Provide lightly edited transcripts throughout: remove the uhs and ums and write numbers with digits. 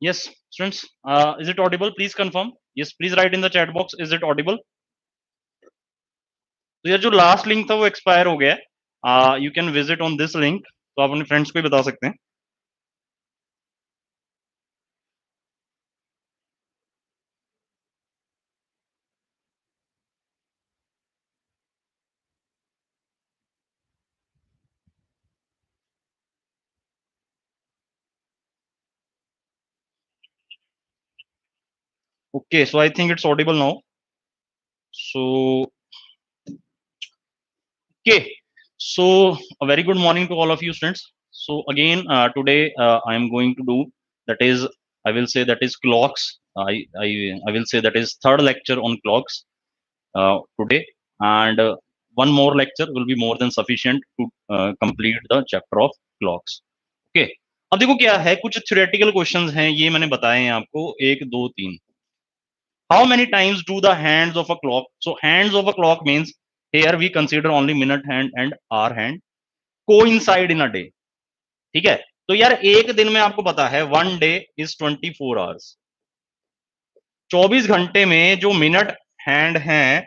Yes, students, is it audible? Please confirm. Yes, please write in the chat box, is it audible? तो यार जो last link था वो expire हो गया है, you can visit on this link, तो आप अपने फ्रेंड्स को भी बता सकते हैं। Okay, so I think it's audible now. So, okay, so a very good morning to all of you students. So again, today I am going to do, that is, I will say that is clocks. I will say that is third lecture on clocks today, and one more lecture will be more than sufficient to complete the chapter of clocks. Okay. अब देखो क्या है, कुछ theoretical questions हैं, ये मैंने बताए हैं आपको, एक दो तीन। How many times do the hands of a clock? So hands of a clock means here we consider only minute hand and hour hand coincide in a day. ठीक है, तो यार एक दिन में आपको पता है 1 day is 24 hours। 24 घंटे में जो मिनट हैंड है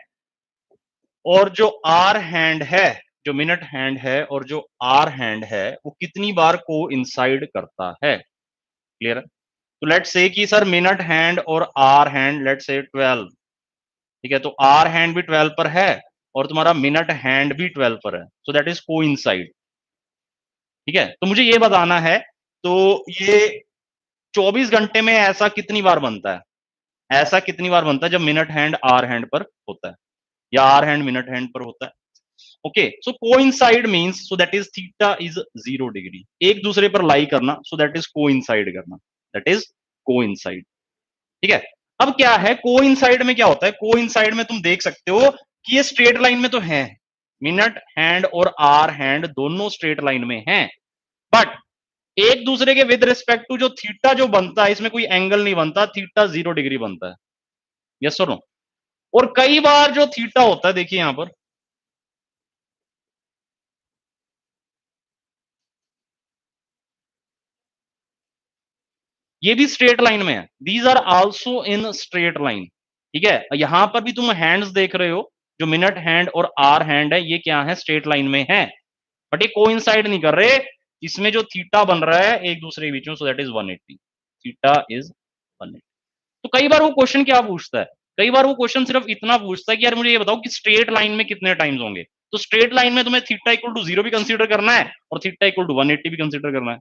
और जो आर हैंड है, जो मिनट हैंड है और जो आर हैंड है, वो कितनी बार को इंसाइड करता है? क्लियर है? तो लेट्स से कि सर मिनट हैंड और आर हैंड लेट्स से 12, ठीक है, तो आर हैंड भी 12 पर है और तुम्हारा मिनट हैंड भी 12 पर है, सो दैट इज कोइंसाइड। ठीक है, तो मुझे ये बताना है, तो ये 24 घंटे में ऐसा कितनी बार बनता है, ऐसा कितनी बार बनता है जब मिनट हैंड आर हैंड पर होता है या आर हैंड मिनट हैंड पर होता है? Okay, so coincide means, so that is theta is 0 degree, एक दूसरे पर लाई करना, सो दैट इज कोइंसाइड करना, दैट इज कोइंसाइड। ठीक है, अब क्या है कोइंसाइड में, क्या होता है कोइंसाइड में, तुम देख सकते हो कि ये स्ट्रेट लाइन में तो है, मिनट हैंड और आर हैंड दोनों स्ट्रेट लाइन में हैं, बट एक दूसरे के विद रिस्पेक्ट टू जो थीटा जो बनता है, इसमें कोई एंगल नहीं बनता, थीटा 0 डिग्री बनता है। यस और नो? और कई बार जो थीटा होता है, देखिए यहां पर, ये भी स्ट्रेट लाइन में है, these are also in straight line. ठीक है, यहां पर भी तुम हैंड्स देख रहे हो, जो मिनट हैंड और आर हैंड है, ये क्या है, स्ट्रेट लाइन में है, बट ये कोइंसाइड नहीं कर रहे, इसमें जो थीटा बन रहा है एक दूसरे के बीच में, सो दैट इज 180, थीटा इज 180। तो कई बार वो क्वेश्चन क्या पूछता है, कई बार वो क्वेश्चन सिर्फ इतना पूछता है कि यार मुझे ये बताओ कि स्ट्रेट लाइन में कितने टाइम्स होंगे, तो स्ट्रेट लाइन में तुम्हें थीटा इक्वल टू 0 भी कंसीडर करना है और थीटा इक्वल टू 180 भी कंसीडर करना है।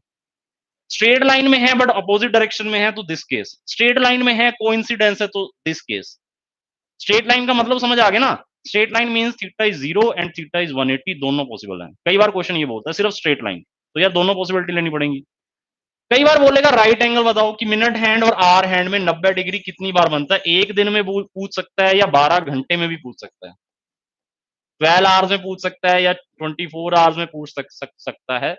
स्ट्रेट लाइन में है बट अपोजिट डायरेक्शन में है, तो दिस केस, स्ट्रेट लाइन में है कोइंसिडेंस है, तो दिस केस। स्ट्रेट लाइन का मतलब समझ आ गया ना, straight line means theta is 0 and theta is 180, दोनों पॉसिबल है। कई बार क्वेश्चन ये बोलता है सिर्फ स्ट्रेट लाइन, तो यार दोनों पॉसिबिलिटी लेनी पड़ेगी। कई बार बोलेगा राइट एंगल बताओ कि मिनट हैंड और आर हैंड में 90 डिग्री कितनी बार बनता है, एक दिन में पूछ सकता है या 12 घंटे में भी पूछ सकता है, 12 आवर्स में पूछ सकता है या 24 आवर्स में पूछ सकता है।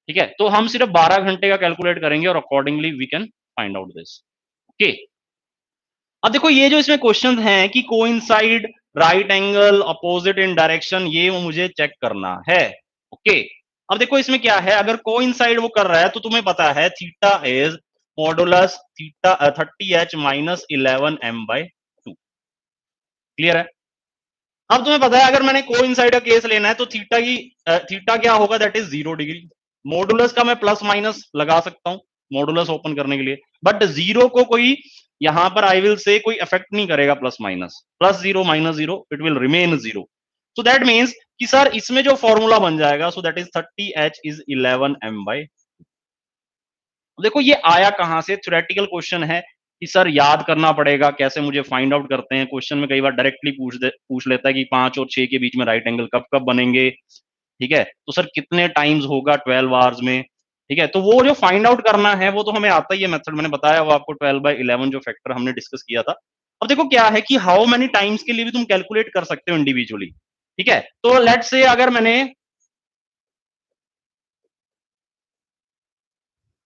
ठीक है, तो हम सिर्फ 12 घंटे का कैलकुलेट करेंगे और accordingly we can find out this. Okay, अब देखो ये जो इसमें क्वेश्चन हैं कि coincide, right angle, opposite in direction, ये वो मुझे चेक करना है। ओके, अब देखो इसमें क्या है, अगर कोइंसाइड वो कर रहा है तो तुम्हें पता है theta is modulus theta 30h minus 11m/2। Clear है? अब तुम्हें पता है अगर मैंने कोइंसाइड का केस लेना है तो थीटा क्या होगा, दैट इज 0 डिग्री। मॉडुलस का मैं प्लस माइनस लगा सकता हूं मॉडुलस ओपन करने के लिए, बट जीरो को कोई यहां पर आई विल से कोई इफेक्ट नहीं करेगा, plus minus, plus 0 minus 0 it will remain 0। So that means कि सर इसमें जो फॉर्मूला बन जाएगा, so that is 30h is 11m/। देखो ये आया कहां से, थ्योरेटिकल क्वेश्चन है कि सर याद करना पड़ेगा, कैसे मुझे फाइंड आउट करते हैं, क्वेश्चन में कई बार डायरेक्टली पूछ लेता है कि 5 और 6 के बीच में राइट एंगल कब कब बनेंगे। ठीक है, तो सर कितने टाइम्स होगा 12 आवर्स में। ठीक है, तो वो जो फाइंड आउट करना है वो तो हमें आता ही है, मेथड मैंने बताया वो आपको, 12/11 जो फैक्टर हमने डिस्कस किया था। अब देखो क्या है कि हाउ मेनी टाइम्स के लिए भी तुम कैलकुलेट कर सकते हो इंडिविजुअली। ठीक है, तो लेट्स से अगर मैंने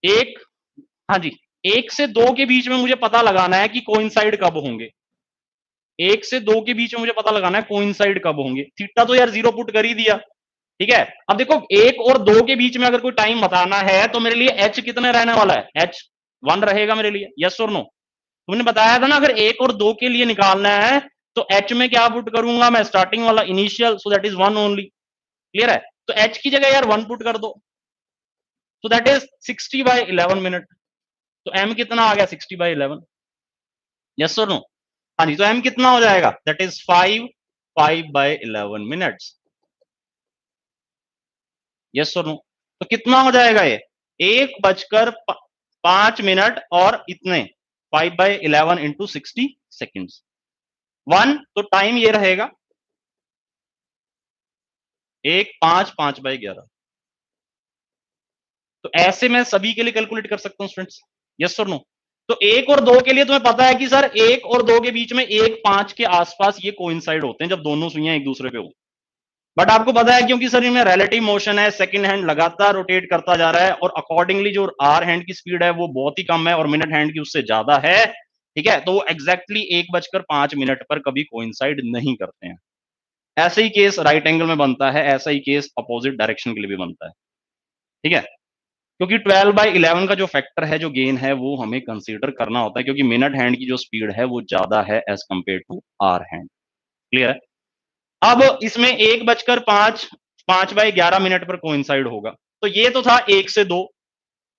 एक, हाँ जी, 1 से 2 के बीच में मुझे पता लगाना है कि कोइंसाइड कब होंगे, 1 से 2 के बीच में मुझे पता लगाना है कोइंसाइड कब होंगे, थीटा तो यार 0 पुट कर ही दिया। ठीक है, अब देखो 1 और 2 के बीच में अगर कोई टाइम बताना है तो मेरे लिए h कितना रहने वाला है, h 1 रहेगा मेरे लिए, यस और नो? तुमने बताया था ना अगर 1 और 2 के लिए निकालना है तो h में क्या पुट करूंगा मैं, स्टार्टिंग वाला initial, so that is 1 only. Clear है? तो h की जगह यार 1 पुट कर दो, सो दैट इज 60/11 मिनट। तो m कितना आ गया 60/11, यस और नो? हाँ जी, तो m कितना हो जाएगा, दैट इज 5/11 मिनट्स, यस और नो? तो कितना हो जाएगा ये, 1:05 और इतने 5/11 इंटू 60 सेकेंड्स। 1 तो टाइम ये रहेगा 1:05 5/11। तो ऐसे मैं सभी के लिए कैलकुलेट कर सकता हूं स्टूडेंट्स, यस और नो? तो 1 और 2 के लिए तुम्हें पता है कि सर 1 और 2 के बीच में 1:5 के आसपास ये कोइंसाइड होते हैं जब दोनों सुइयां एक दूसरे पे हो। बट आपको पता है क्योंकि सर इनमें रिलेटिव मोशन है, सेकंड हैंड लगातार रोटेट करता जा रहा है और अकॉर्डिंगली जो आर हैंड की स्पीड है वो बहुत ही कम है और मिनट हैंड की उससे ज्यादा है, ठीक है? तो वो एग्जैक्टली 1:05 पर कभी कोइंसाइड नहीं करते हैं। ऐसे ही केस राइट एंगल में बनता है, ऐसा ही केस अपोजिट डायरेक्शन के लिए भी बनता है, ठीक है? क्योंकि 12/11 का जो फैक्टर है, जो गेन है, वो हमें कंसीडर करना होता है क्योंकि मिनट हैंड की जो स्पीड है वो ज्यादा है as compare to our hand. Clear है? अब इसमें 1:05 पर कोइंसाइड होगा, तो ये तो था 1 से 2,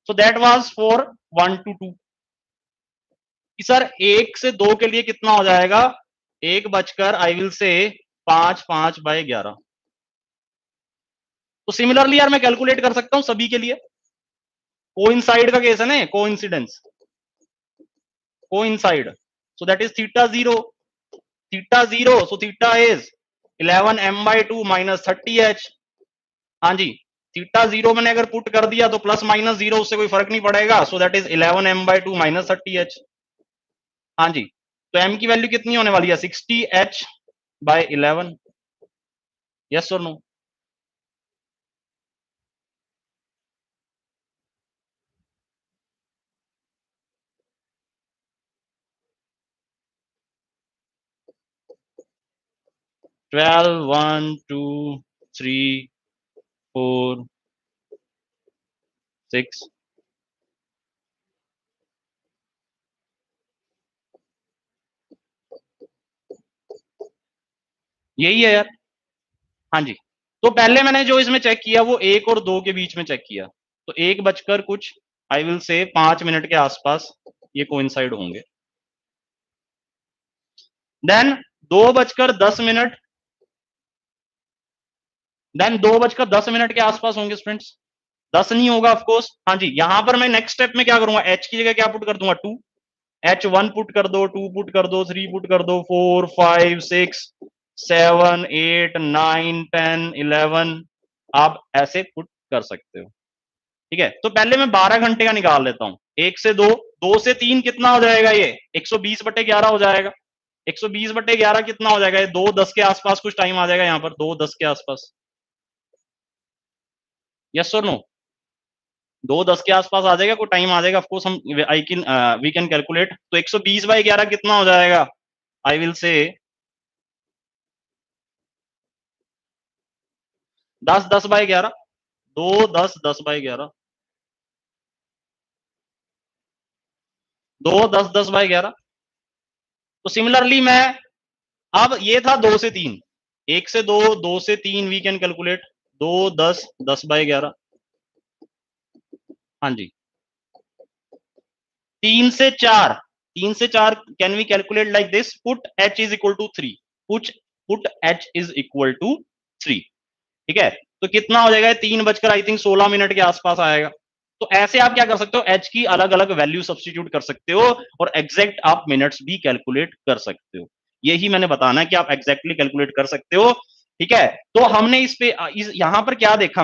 so that was for 1 to 2। Sir 1 से 2 के लिए कितना हो जाएगा, 1 आई विल से 5/11। तो सिमिलरली यार मैं कैलकुलेट कर सकता हूं सभी के लिए, कोइंसाइड का केस है ना, coincidence, coincide, so that is theta 0, so theta is 11m/2 minus 30h। हाँ जी, थीटा 0 मैंने अगर पुट कर दिया तो प्लस माइनस 0 उससे कोई फर्क नहीं पड़ेगा, सो that is 11m/2 minus 30h। हाँ जी, तो m की वैल्यू कितनी होने वाली है, 60h/11, यस और नो? 12 1 2 3 4 6, यही है यार। हाँ जी, तो पहले मैंने जो इसमें चेक किया वो 1 और 2 के बीच में चेक किया, तो 1 बजकर कुछ आई विल से 5 मिनट के आसपास ये कोइंसाइड होंगे। देन 2:10, देन 2:10 के आसपास होंगे स्टूडेंट्स, 10 नहीं होगा ऑफकोर्स। हाँ जी, यहां पर मैं नेक्स्ट स्टेप में क्या करूंगा, h की जगह क्या पुट कर दूंगा, 2, h1 पुट कर दो, 2 पुट कर दो, 3 पुट कर दो, 4 5 6 7 8 9 10 11, आप ऐसे पुट कर सकते हो, ठीक है? तो पहले मैं 12 घंटे का निकाल लेता हूं, 1 से 2, 2 से 3 कितना हो जाएगा, ये 120/11 हो जाएगा। 120/11 कितना हो जाएगा, ये 2:10 के आसपास कुछ टाइम आ जाएगा, यहाँ पर 2:10 के आसपास, यस और नो? 2:10 के आसपास आ जाएगा, कोई टाइम आ जाएगा, ऑफकोर्स हम I can we can calculate. तो 120/11 कितना हो जाएगा, आई विल से 10/10/11, 2 10 10/11, 2 10 10/11। तो सिमिलरली मैं, अब ये था 2 से 3, 1 से 2, 2 से 3 वी कैन कैलकुलेट, 2 10 10/11। हाँ जी, 3 से 4, 3 से 4 can we calculate like this, put h is equal to 3, put h is equal to 3, ठीक है? तो कितना हो जाएगा, 3 आई थिंक 16 मिनट के आसपास आएगा। तो ऐसे आप क्या कर सकते हो, h की अलग अलग वैल्यू सब्सटीट्यूट कर सकते हो और एग्जैक्ट आप मिनट्स भी कैलकुलेट कर सकते हो। यही मैंने बताना है कि आप एग्जैक्टली कैलकुलेट कर सकते हो, ठीक है? तो हमने इस पे यहां पर क्या देखा,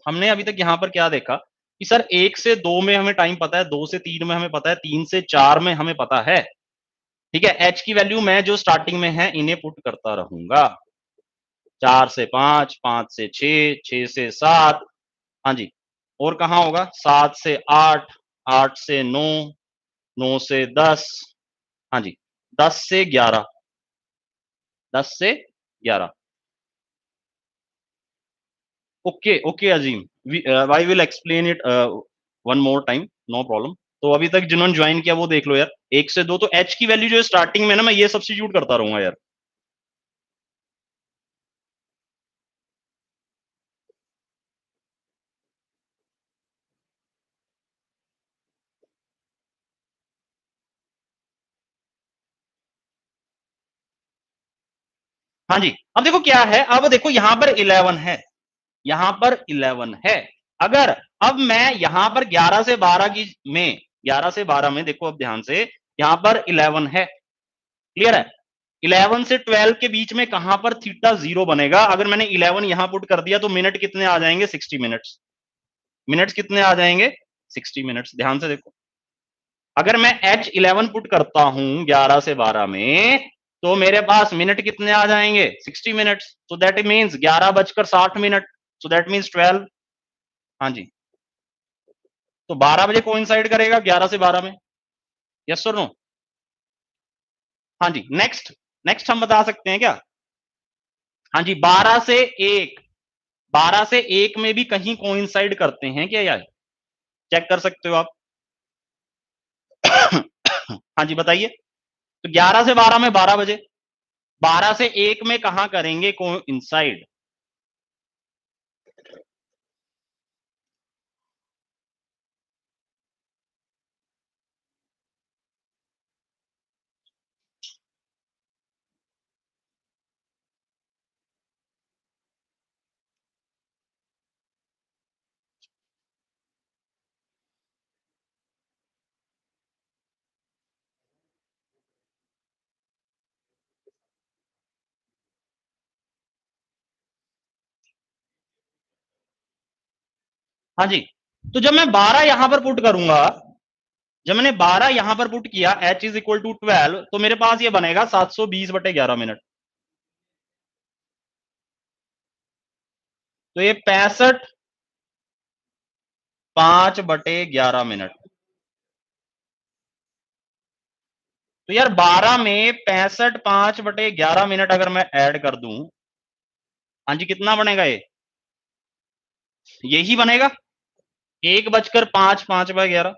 हमने अभी तक यहां पर क्या देखा कि सर 1 से 2 में हमें टाइम पता है, 2 से 3 में हमें पता है, 3 से 4 में हमें पता है, ठीक है? h की वैल्यू मैं जो स्टार्टिंग में है इन्हें पुट करता रहूंगा, 4 से 5, 5 से 6, 6 से 7, हाँ जी, और कहाँ होगा, 7 से 8, 8 से 9, 9 से 10, हाँ जी, 10 से 11, 10 से 11। Okay okay Azeem, I will explain it one more time. No problem. तो अभी तक जिन्होंने ज्वाइन किया वो देख लो यार, 1 से 2 तो एच की वैल्यू जो है स्टार्टिंग में ना, मैं ये सब्स्टिट्यूट करता रहूंगा यार। हाँ जी, अब देखो क्या है, अब देखो यहां पर 11 है, यहां पर 11 है। अगर अब मैं यहां पर 11 से 12 की में 11 से 12 में देखो, अब ध्यान से, यहां पर 11 है, क्लियर है। 11 से 12 के बीच में कहां पर थीटा 0 बनेगा, अगर मैंने 11 यहां पुट कर दिया तो मिनट कितने आ जाएंगे, 60 मिनट्स। मिनट्स कितने आ जाएंगे, 60 मिनट्स। ध्यान से देखो, अगर मैं H11 पुट करता हूं 11 से 12 में, तो मेरे पास मिनट कितने आ जाएंगे, 60 minutes. So that means 11:60 so that means 12। हाँ जी, तो 12 बजे कोइंसाइड करेगा 11 से 12 में, यस और नो। हाँ जी, नेक्स्ट नेक्स्ट हम बता सकते हैं क्या, हाँ जी, 12 से 1, 12 से 1 में भी कहीं कोइंसाइड करते हैं क्या यार, चेक कर सकते हो आप। हाँ जी बताइए, तो 11 से 12 में 12 बजे, 12 से 1 में कहां करेंगे कोइंसाइड। हाँ जी, तो जब मैं 12 यहां पर पुट करूंगा, जब मैंने 12 यहां पर पुट किया, h इज इक्वल टू 12, तो मेरे पास ये बनेगा 720/11 मिनट। तो ये 65/5/11 मिनट। तो यार 12 में 65/5/11 मिनट अगर मैं ऐड कर दूं, हाँ जी कितना बनेगा ये, यही बनेगा 1:05 5/11।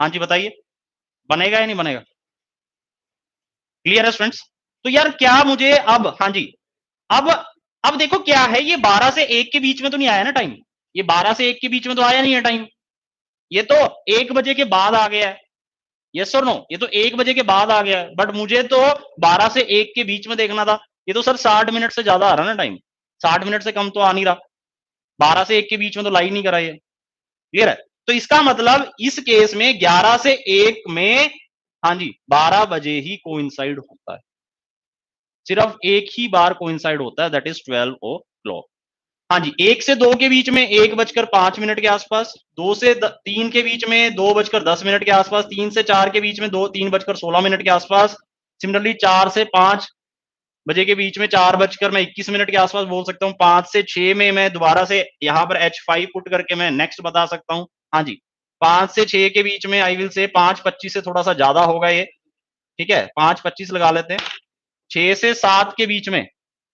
हाँ जी बताइए, बनेगा या नहीं बनेगा, क्लियर है स्टूडेंट्स। तो यार क्या मुझे अब, हाँ जी, अब अब देखो क्या है, ये 12 से 1 के बीच में तो नहीं आया ना टाइम, ये 12 से 1 के बीच में तो आया नहीं है टाइम, ये तो 1 बजे के बाद आ गया है, यस और नो, ये तो 1 बजे के बाद आ गया है, बट मुझे तो 12 से 1 के बीच में देखना था। ये तो सर 60 मिनट से ज्यादा आ रहा है ना टाइम, 60 मिनट से कम तो आ नहीं रहा, 12 से 1 के बीच में तो लाई नहीं करा ये, क्लियर है। तो इसका मतलब इस केस में 11 से 1 में, हाँ जी, 12 बजे ही कोइंसाइड होता है, सिर्फ एक ही बार कोइंसाइड होता है, दैट इज 12 o'clock। हाँ जी, 1 से 2 के बीच में 1:05 के आसपास, 2 से 3 के बीच में 2:10 के आसपास, 3 से 4 के बीच में 3:16 के आसपास, सिमिलरली 4 से 5 बजे के बीच में 4:21 के आसपास बोल सकता हूँ, 5 से 6 में मैं दोबारा से यहाँ पर H5 पुट करके मैं नेक्स्ट बता सकता हूँ। हाँ जी, 5 से 6 के बीच में आई विल से 5:25 से थोड़ा सा ज्यादा होगा ये, ठीक है, 5:25 लगा लेते हैं। 6 से 7 के बीच में,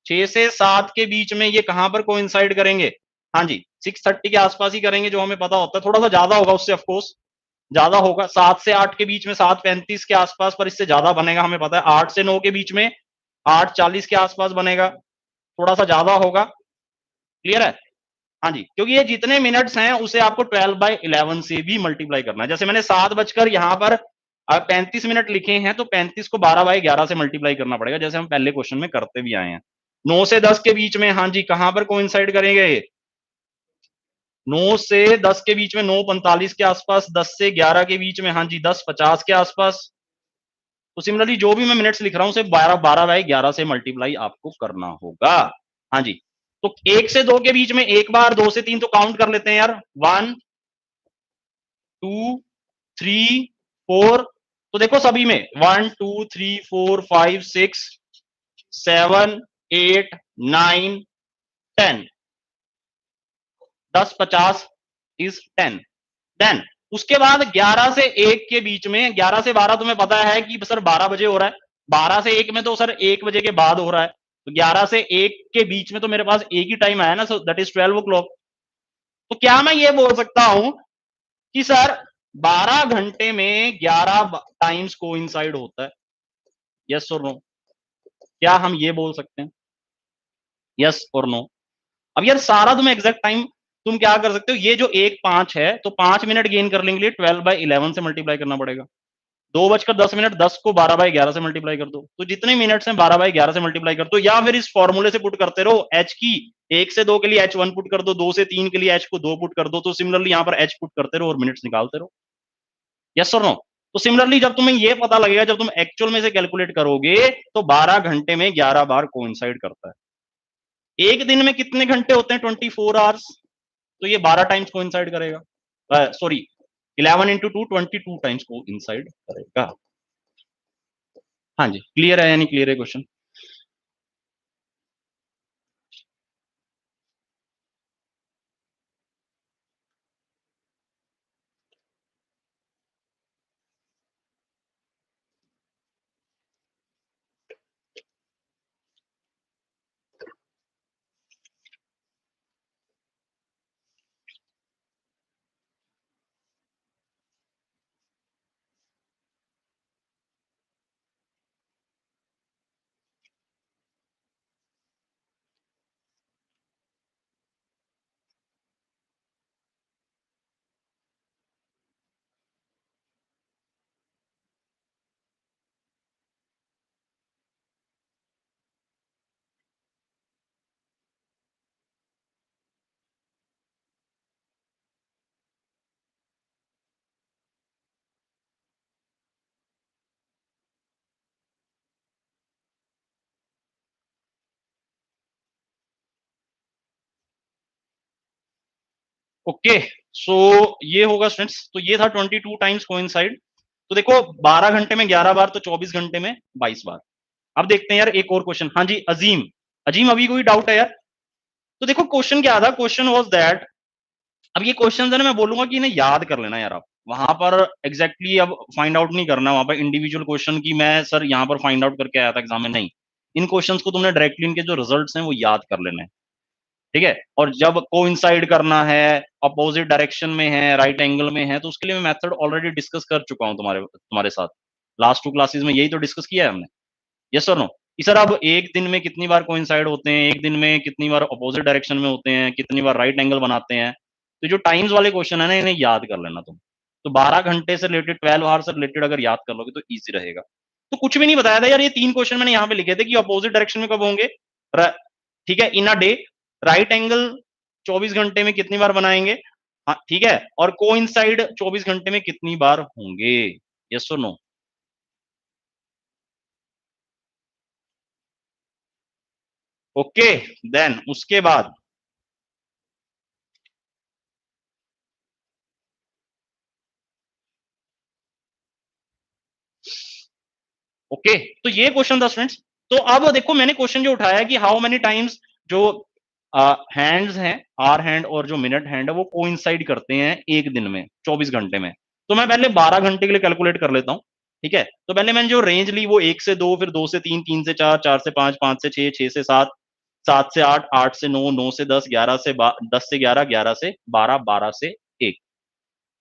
6 से 7 के बीच में ये कहां पर कोइंसाइड करेंगे, हाँ जी 6:30 के आसपास ही करेंगे, जो हमें पता होता है, थोड़ा सा ज्यादा होगा उससे, ऑफकोर्स ज्यादा होगा। 7 से 8 के बीच में 7:35 के आसपास, पर इससे ज्यादा बनेगा हमें पता है। 8 से 9 के बीच में 8:40 के आसपास बनेगा, थोड़ा सा ज्यादा होगा, क्लियर है। हाँ जी, क्योंकि ये जितने मिनट्स हैं उसे आपको 12/11 से भी मल्टीप्लाई करना है। जैसे मैंने 7 बजकर यहाँ पर 35 मिनट लिखे हैं, तो 35 को 12/11 से मल्टीप्लाई करना पड़ेगा, जैसे हम पहले क्वेश्चन में करते भी आए हैं। 9 से 10 के बीच में, हाँ जी, कहां पर कोइंसाइड करेंगे, 9 से 10 के बीच में 9:45 के आसपास, 10 से 11 के बीच में, हाँ जी 10:50 के आसपास। तो सिमिलरली जो भी मैं मिनट्स लिख रहा हूं, उसे 12/11 से मल्टीप्लाई आपको करना होगा। हाँ जी, तो 1 से 2 के बीच में एक बार, 2 से 3 तो काउंट कर लेते हैं यार, 1 2 3 4। तो देखो सभी में 1 2 3 4 5 6 7 8 9 10, 10:50 इज 10। देन उसके बाद 11 से 1 के बीच में, 11 से 12 तुम्हें पता है कि सर 12 बजे हो रहा है, 12 से 1 में तो सर 1 बजे के बाद हो रहा है, तो 11 से 1 के बीच में तो मेरे पास एक ही टाइम आया ना, so that is 12 o'clock. तो क्या मैं ये बोल सकता हूं कि सर 12 घंटे में 11 टाइम्स कोइंसाइड होता है? यस और नो? क्या हम ये बोल सकते हैं? यस और नो? अब यार सारा तुम्हें एग्जैक्ट टाइम तुम क्या कर सकते हो, ये जो 1:05 है तो 5 मिनट गेन करने के लिए 12/11 से मल्टीप्लाई करना पड़ेगा। 2:10 10 को 12/11 से मल्टीप्लाई कर दो, तो जितने मिनट्स हैं 12/11 से मल्टीप्लाई कर दो, या फिर इस फॉर्मूले से पुट करते रहो। एच की 1 से 2 के लिए H1 पुट कर दो, 2 से 3 के लिए एच को 2 पुट कर दो, तो सिमिलरली यहां पर एच पुट करते रहो और मिनट्स निकालते रहो। यस और नो? तो सिमिलरली जब तुम्हें ये पता लगेगा, जब तुम एक्चुअल में से कैलकुलेट करोगे, तो 12 घंटे में 11 बार कोइंसाइड करता है। एक दिन में कितने घंटे होते हैं? 24 आवर्स। तो ये 12 टाइम्स कोइंसाइड करेगा, सॉरी 11 इंटू 2 22 टाइम्स कोइंसाइड करेगा। हाँ जी, क्लियर है या नहीं क्लियर है क्वेश्चन? ओके, सो ये होगा स्टूडेंट्स, तो ये था 22 टाइम्स कोइंसाइड। तो देखो 12 घंटे में 11 बार, तो 24 घंटे में 22 बार। अब देखते हैं यार एक और क्वेश्चन। हाँ जी अजीम, अजीम अभी कोई डाउट है यार? तो देखो क्वेश्चन क्या था, क्वेश्चन वाज दैट, अब ये क्वेश्चन है ना, मैं बोलूंगा कि इन्हें याद कर लेना यार। आप वहां पर एग्जैक्टली अब फाइंड आउट नहीं करना वहां पर इंडिविजुअल क्वेश्चन की, मैं सर यहाँ पर फाइंड आउट करके आया था एग्जाम में, नहीं। इन क्वेश्चंस को तुमने डायरेक्टली इनके जो रिजल्ट्स हैं वो याद कर लेने हैं, ठीक है? और जब कोइंसाइड करना है, अपोजिट डायरेक्शन में है, राइट एंगल में है, तो उसके लिए मैं मेथड ऑलरेडी डिस्कस कर चुका हूं तुम्हारे तुम्हारे साथ। लास्ट 2 क्लासेस में यही तो डिस्कस किया है हमने। यस और नो? कि सर अब एक दिन में कितनी बार कोइंसाइड होते हैं, एक दिन में कितनी बार अपोजिट डायरेक्शन में होते हैं, कितनी बार राइट एंगल बनाते हैं। तो जो टाइम्स वाले क्वेश्चन है ना, इन्हें याद कर लेना तुम। तो 12 घंटे से रिलेटेड, 12 आवर से रिलेटेड अगर याद कर लोगे तो ईजी रहेगा। तो कुछ भी नहीं बताया था यार, ये 3 क्वेश्चन मैंने यहाँ पे लिखे थे कि अपोजिट डायरेक्शन में कब होंगे, ठीक है, इन अ डे, राइट एंगल 24 घंटे में कितनी बार बनाएंगे, हाँ ठीक है, और कोइंसाइड 24 घंटे में कितनी बार होंगे। यस और नो? ओके, देन उसके बाद ओके, तो ये क्वेश्चन था स्टूडेंट्स। तो अब देखो मैंने क्वेश्चन जो उठाया है कि हाउ मेनी टाइम्स जो हैंड्स हैं, आर हैंड और जो मिनट हैंड है, वो कोइंसाइड करते हैं एक दिन में 24 घंटे में। तो मैं पहले 12 घंटे के लिए कैलकुलेट कर लेता हूं, ठीक है? तो पहले मैंने जो रेंज ली वो 1 से 2, फिर 2 से 3, 3 से 4, 4 से 5, 5 से 6, 6 से 7, 7 से 8, 8 से 9, 9 से 10, 11 से 10 से 11, 11 से 12, 12 से 1,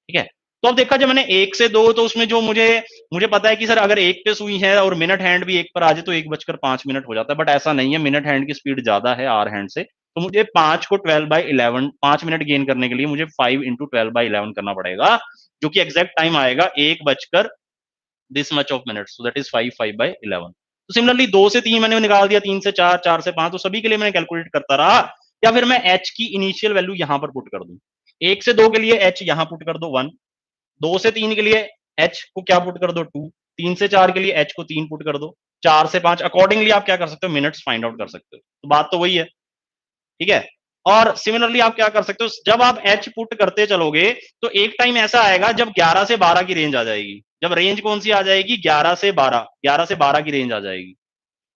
ठीक है? तो अब देखा, जब मैंने 1 से 2, तो उसमें जो मुझे मुझे पता है कि सर अगर 1 पे सुई है और मिनट हैंड भी 1 पर आ जाए तो 1:05 हो जाता है, बट ऐसा नहीं है, मिनट हैंड की स्पीड ज्यादा है आर हैंड से। तो मुझे 5 को 12/11, 5 मिनट गेन करने के लिए मुझे 5 इंटू 12/11 करना पड़ेगा, जो कि एग्जैक्ट टाइम आएगा 1 बजकर this much of minute, so that is 5, 5/11। तो सिमिलरली 2 से 3 मैंने निकाल दिया, 3 से 4, 4 से 5, तो सभी के लिए मैंने कैलकुलेट करता रहा, या फिर मैं एच की इनिशियल वैल्यू यहां पर पुट कर दूं। 1 से 2 के लिए एच यहां पुट कर दो 1, 2 से 3 के लिए एच को क्या पुट कर दो 2, 3 से 4 के लिए एच को 3 पुट कर दो, 4 से 5 अकॉर्डिंगली आप क्या कर सकते हो, मिनट्स फाइंड आउट कर सकते हो। तो बात तो वही है, ठीक है? और सिमिलरली आप क्या कर सकते हो, जब आप एच पुट करते चलोगे तो एक टाइम ऐसा आएगा जब 11 से 12 की रेंज आ जाएगी। जब रेंज कौन सी आ जाएगी, 11 से 12, 11 से 12 की रेंज आ जाएगी।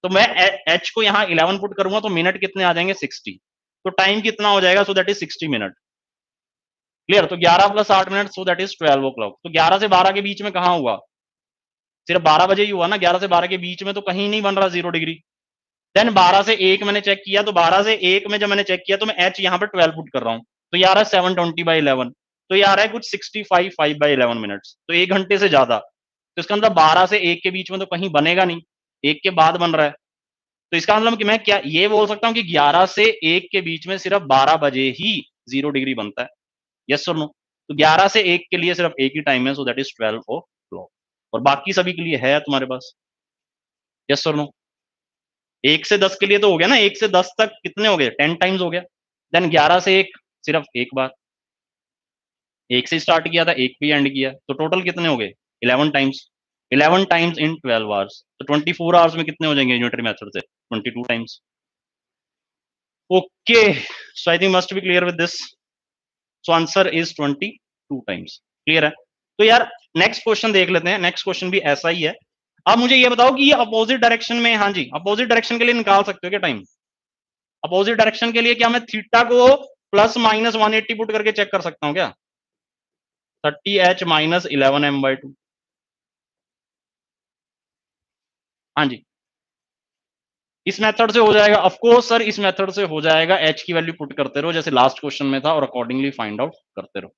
तो मैं एच को यहाँ 11 पुट करूंगा तो मिनट कितने आ जाएंगे, 60। तो टाइम कितना हो जाएगा, so that is 60 minute. Clear? तो 11 + 8 minute, so that is 12 o'clock. तो 11 से 12 के बीच में कहां हुआ, सिर्फ 12 बजे ही हुआ ना, 11 से 12 के बीच में तो कहीं नहीं बन रहा 0 डिग्री। देन 12 से 1 मैंने चेक किया, तो 12 से 1 में जब मैंने चेक किया तो मैं एच यहाँ पर 12 पुट कर रहा हूँ, तो ये आ रहा है 720/11, तो ये आ रहा है कुछ 65/11 मिनट्स, तो 1 घंटे से ज्यादा। तो इसका मतलब 12 से 1 के बीच में तो कहीं बनेगा नहीं, 1 के बाद बन रहा है। तो इसका मतलब कि मैं क्या ये बोल सकता हूँ कि 11 से 1 के बीच में सिर्फ 12 बजे ही 0 डिग्री बनता है, यस और नो? तो 11 से 1 के लिए सिर्फ एक ही टाइम है, सो दैट इज 12 o'clock, और बाकी सभी के लिए है तुम्हारे पास, यस और नो? 1 से 10 के लिए तो हो गया ना, 1 से 10 तक कितने हो गए, 10 टाइम्स हो गया। देन 11 से 1 सिर्फ एक बार, 1 से स्टार्ट किया था, 1 पे एंड किया, तो टोटल कितने हो गए, 11 टाइम्स, 11 टाइम्स इन 12 आवर्स, तो 24 आवर्स में कितने हो जाएंगे यूनिटरी मेथड से, 22 times. Okay, so I think must be clear with this, so answer is 22 times, clear है? तो यार नेक्स्ट क्वेश्चन देख लेते हैं, नेक्स्ट क्वेश्चन भी ऐसा ही है। अब मुझे ये बताओ कि ये अपोजिट डायरेक्शन में, हाँ जी, अपोजिट डायरेक्शन के लिए निकाल सकते हो क्या टाइम? अपोजिट डायरेक्शन के लिए क्या मैं थीटा को +-180 पुट करके चेक कर सकता हूँ क्या? 30h - 11m/2, हाँ जी, इस मेथड से हो जाएगा, ऑफ कोर्स सर, इस मेथड से हो जाएगा, h की वैल्यू पुट करते रहो जैसे लास्ट क्वेश्चन में था और अकॉर्डिंगली फाइंड आउट करते रहो।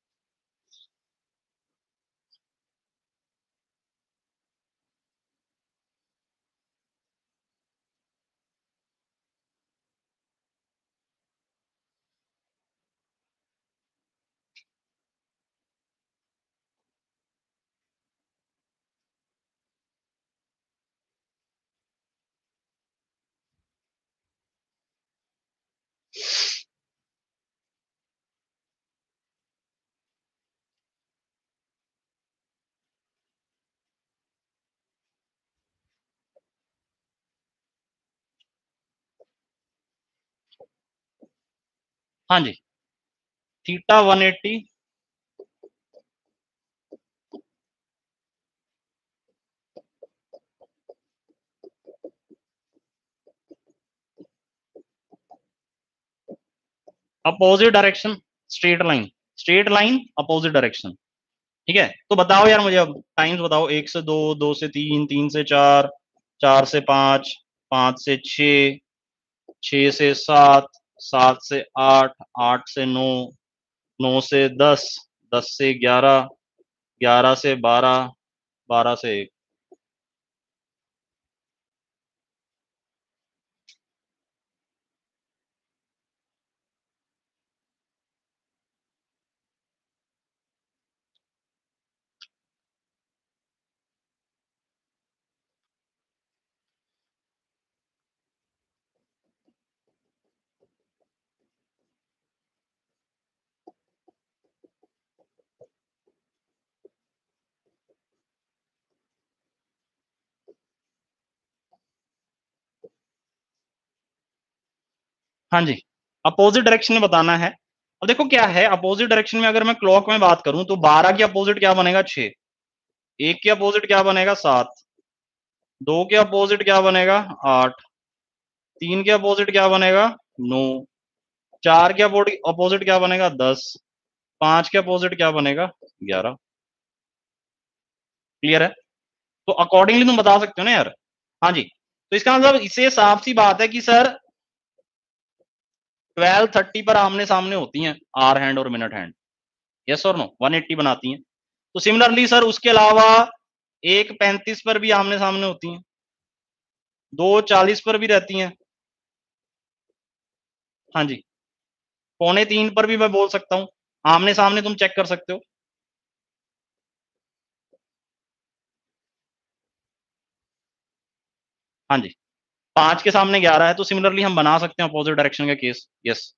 हाँ जी, theta 180, opposite direction, straight line opposite direction, ठीक है? तो बताओ यार मुझे अब टाइम्स बताओ, 1 से 2, 2 से 3, 3 से 4, 4 से 5, 5 से 6, 6 से 7, 7 से 8, 8 से 9, 9 से 10, 10 से 11, 11 से 12, 12 से 1। हाँ जी, अपोजिट डायरेक्शन में बताना है। अब देखो क्या है, अपोजिट डायरेक्शन में अगर मैं क्लॉक में बात करूं तो 12 के अपोजिट क्या बनेगा, 6, 1 के अपोजिट क्या बनेगा, 7, 2 के अपोजिट क्या बनेगा, 8, 3 के अपोजिट क्या बनेगा, 9, 4 के अपोजिट क्या बनेगा, 10, 5 के अपोजिट क्या बनेगा, 11, क्लियर है? तो अकॉर्डिंगली तुम बता सकते हो ना यार। हाँ जी, तो इसका मतलब इससे साफ सी बात है कि सर 12:30 पर आमने सामने होती हैं आर हैंड और मिनट हैंड, यस और नो, 180 बनाती हैं। तो सिमिलरली सर उसके अलावा 1:35 पर भी आमने सामने होती हैं, 2:40 पर भी रहती हैं, हाँ जी, 2:45 पर भी मैं बोल सकता हूँ, आमने सामने तुम चेक कर सकते हो, हाँ जी, 5 के सामने 11 है, तो सिमिलरली हम बना सकते हैं अपोजिट डायरेक्शन का केस, यस।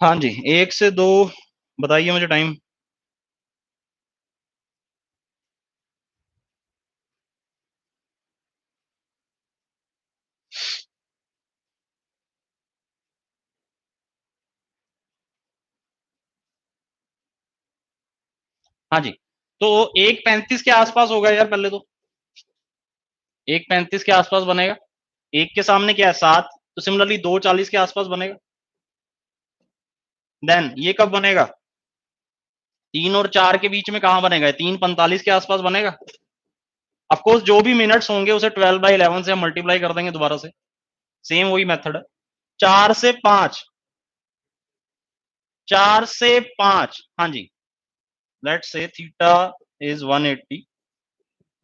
हाँ जी, 1 से 2 बताइए मुझे टाइम। हाँ जी, तो 1:35 के आसपास होगा यार पहले तो, 1:35 के आसपास बनेगा। 1 के सामने क्या है 7, तो सिमिलरली 2:40 के आसपास बनेगा। देन ये कब बनेगा? 3 और 4 के बीच में कहां बनेगा? 3:45 के आसपास बनेगा। ऑफ कोर्स जो भी मिनट्स होंगे उसे 12/11 से हम मल्टीप्लाई कर देंगे दोबारा से, सेम वही मेथड है। 4 से 5, 4 से 5, हाँ जी, let's say theta is 180,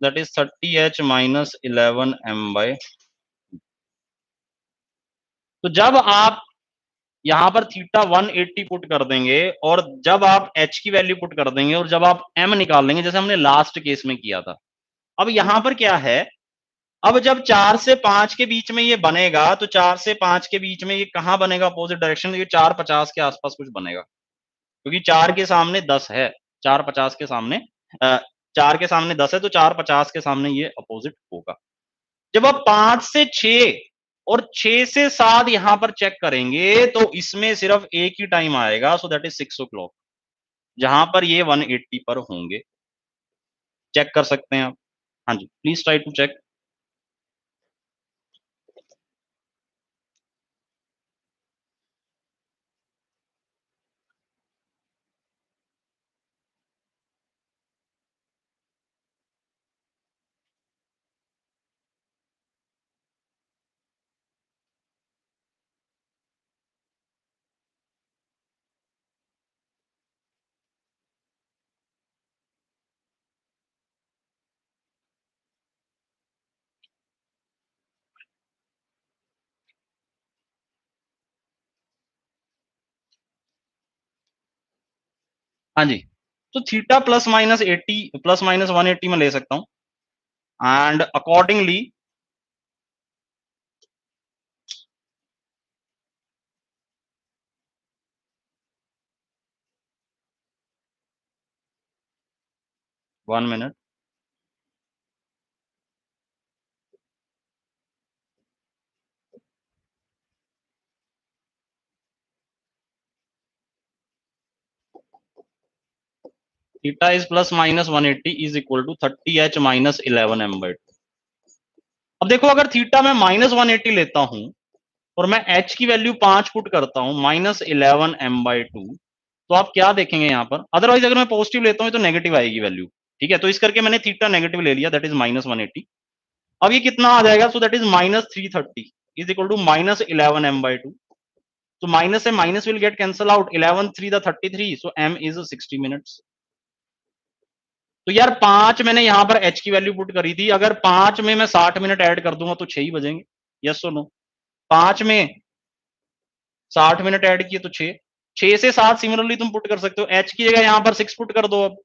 that is 30h minus 11m/। तो जब आप यहां पर थीटा 180 पुट कर देंगे और जब आप h की वैल्यू पुट कर देंगे और जब आप m निकाल लेंगे, जैसे हमने लास्ट केस में किया था। अब यहां पर क्या है, अब जब 4 से 5 के बीच में ये बनेगा, तो 4 से 5 के बीच में ये कहां बनेगा अपोजिट डायरेक्शन में? ये 4:50 के आसपास कुछ बनेगा, क्योंकि 4 के सामने 10 है, 4:50 के सामने 4 के सामने 10 है, तो 4:50 के सामने ये अपोजिट होगा। जब आप 5 से 6 और 6 से 7 यहां पर चेक करेंगे, तो इसमें सिर्फ एक ही टाइम आएगा, सो दैट इज 6 o'clock, जहां पर ये 180 पर होंगे। चेक कर सकते हैं आप। हाँ जी, प्लीज ट्राई टू चेक। हाँ जी, तो theta plus minus 80 plus minus 180 में ले सकता हूं, and accordingly 1 minute. Theta is plus minus 180 is equal to 30h minus 11m/2। अब देखो, अगर थीटा मैं माइनस 180 लेता हूं और मैं h की वैल्यू 5 पुट करता हूं माइनस 11m/2, तो आप क्या देखेंगे यहां पर? अदरवाइज अगर मैं पॉजिटिव लेता हूं तो नेगेटिव आएगी वैल्यू, ठीक है, तो इस करके मैंने थीटा नेगेटिव ले लिया, दैट इज माइनस 180। अब ये कितना आ जाएगा? So that is minus 330 is equal to minus 11m/2। तो माइनस से minus will get cancel out, 11 3 33, so m is 60 minutes. तो यार 5 मैंने यहां पर h की वैल्यू पुट करी थी, अगर 5 में मैं 60 मिनट ऐड कर दूंगा तो 6 ही बजेंगे, यस और नो? 5 में 60 मिनट ऐड किए तो 6, 6 से 7 सिमिलरली तुम पुट कर सकते हो। h की जगह यहां पर 6 पुट कर दो। अब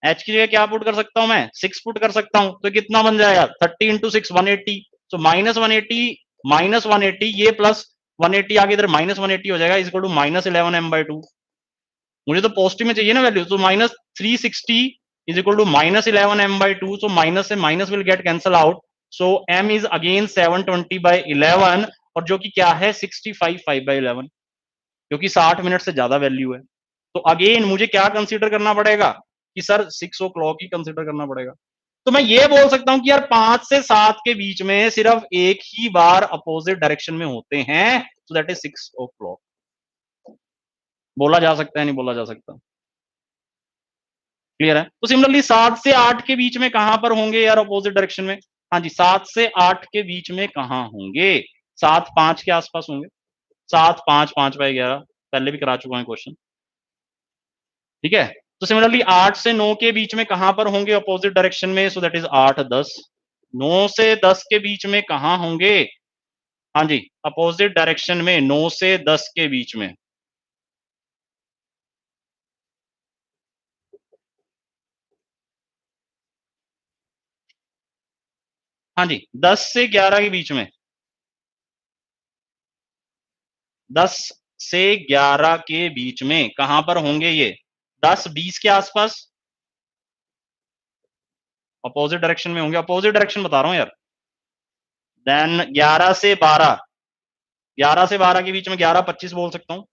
h की जगह क्या पुट कर सकता हूं मैं? 6 पुट कर सकता हूं, तो कितना बन जाएगा? 30 इंटू 6 180, तो माइनस 180 माइनस 180, ये प्लस 180 आगे इधर माइनस 180 हो जाएगा, is equal to minus 11m/2। मुझे तो पॉजिटिव में चाहिए ना वैल्यू, तो minus 360 is equal to minus 11m/2, so minus से minus will get cancel out, so m is again 720/11, और जो कि क्या है 65 5/11, क्योंकि 60 मिनट से ज्यादा वैल्यू है। तो अगेन मुझे क्या कंसीडर करना पड़ेगा कि सर 6 o'clock ही कंसीडर करना पड़ेगा। तो मैं ये बोल सकता हूं कि यार 5 से 7 के बीच में सिर्फ एक ही बार अपोजिट डायरेक्शन में होते हैं, सो दैट इज 6 o'clock। बोला जा सकता है, नहीं बोला जा सकता? क्लियर है? तो सिमिलरली 7 से 8 के बीच में कहां पर होंगे यार अपोजिट डायरेक्शन में? हाँ जी, 7 से 8 के बीच में कहां होंगे? 7 5 के आसपास होंगे। 7 5 5/11 पहले भी करा चुका हूं क्वेश्चन, ठीक है। तो सिमिलरली 8 से 9 के बीच में कहां पर होंगे अपोजिट डायरेक्शन में? सो दैट इज 8 10। 9 से 10 के बीच में कहां होंगे? हाँ जी, अपोजिट डायरेक्शन में 9 से 10 के बीच में। हाँ जी, 10 से 11 के बीच में, 10 से 11 के बीच में कहां पर होंगे ये? 10 20 के आसपास अपोजिट डायरेक्शन में होंगे। अपोजिट डायरेक्शन बता रहा हूं यार। देन 11 से 12, 11 से 12 के बीच में 11 25 बोल सकता हूं।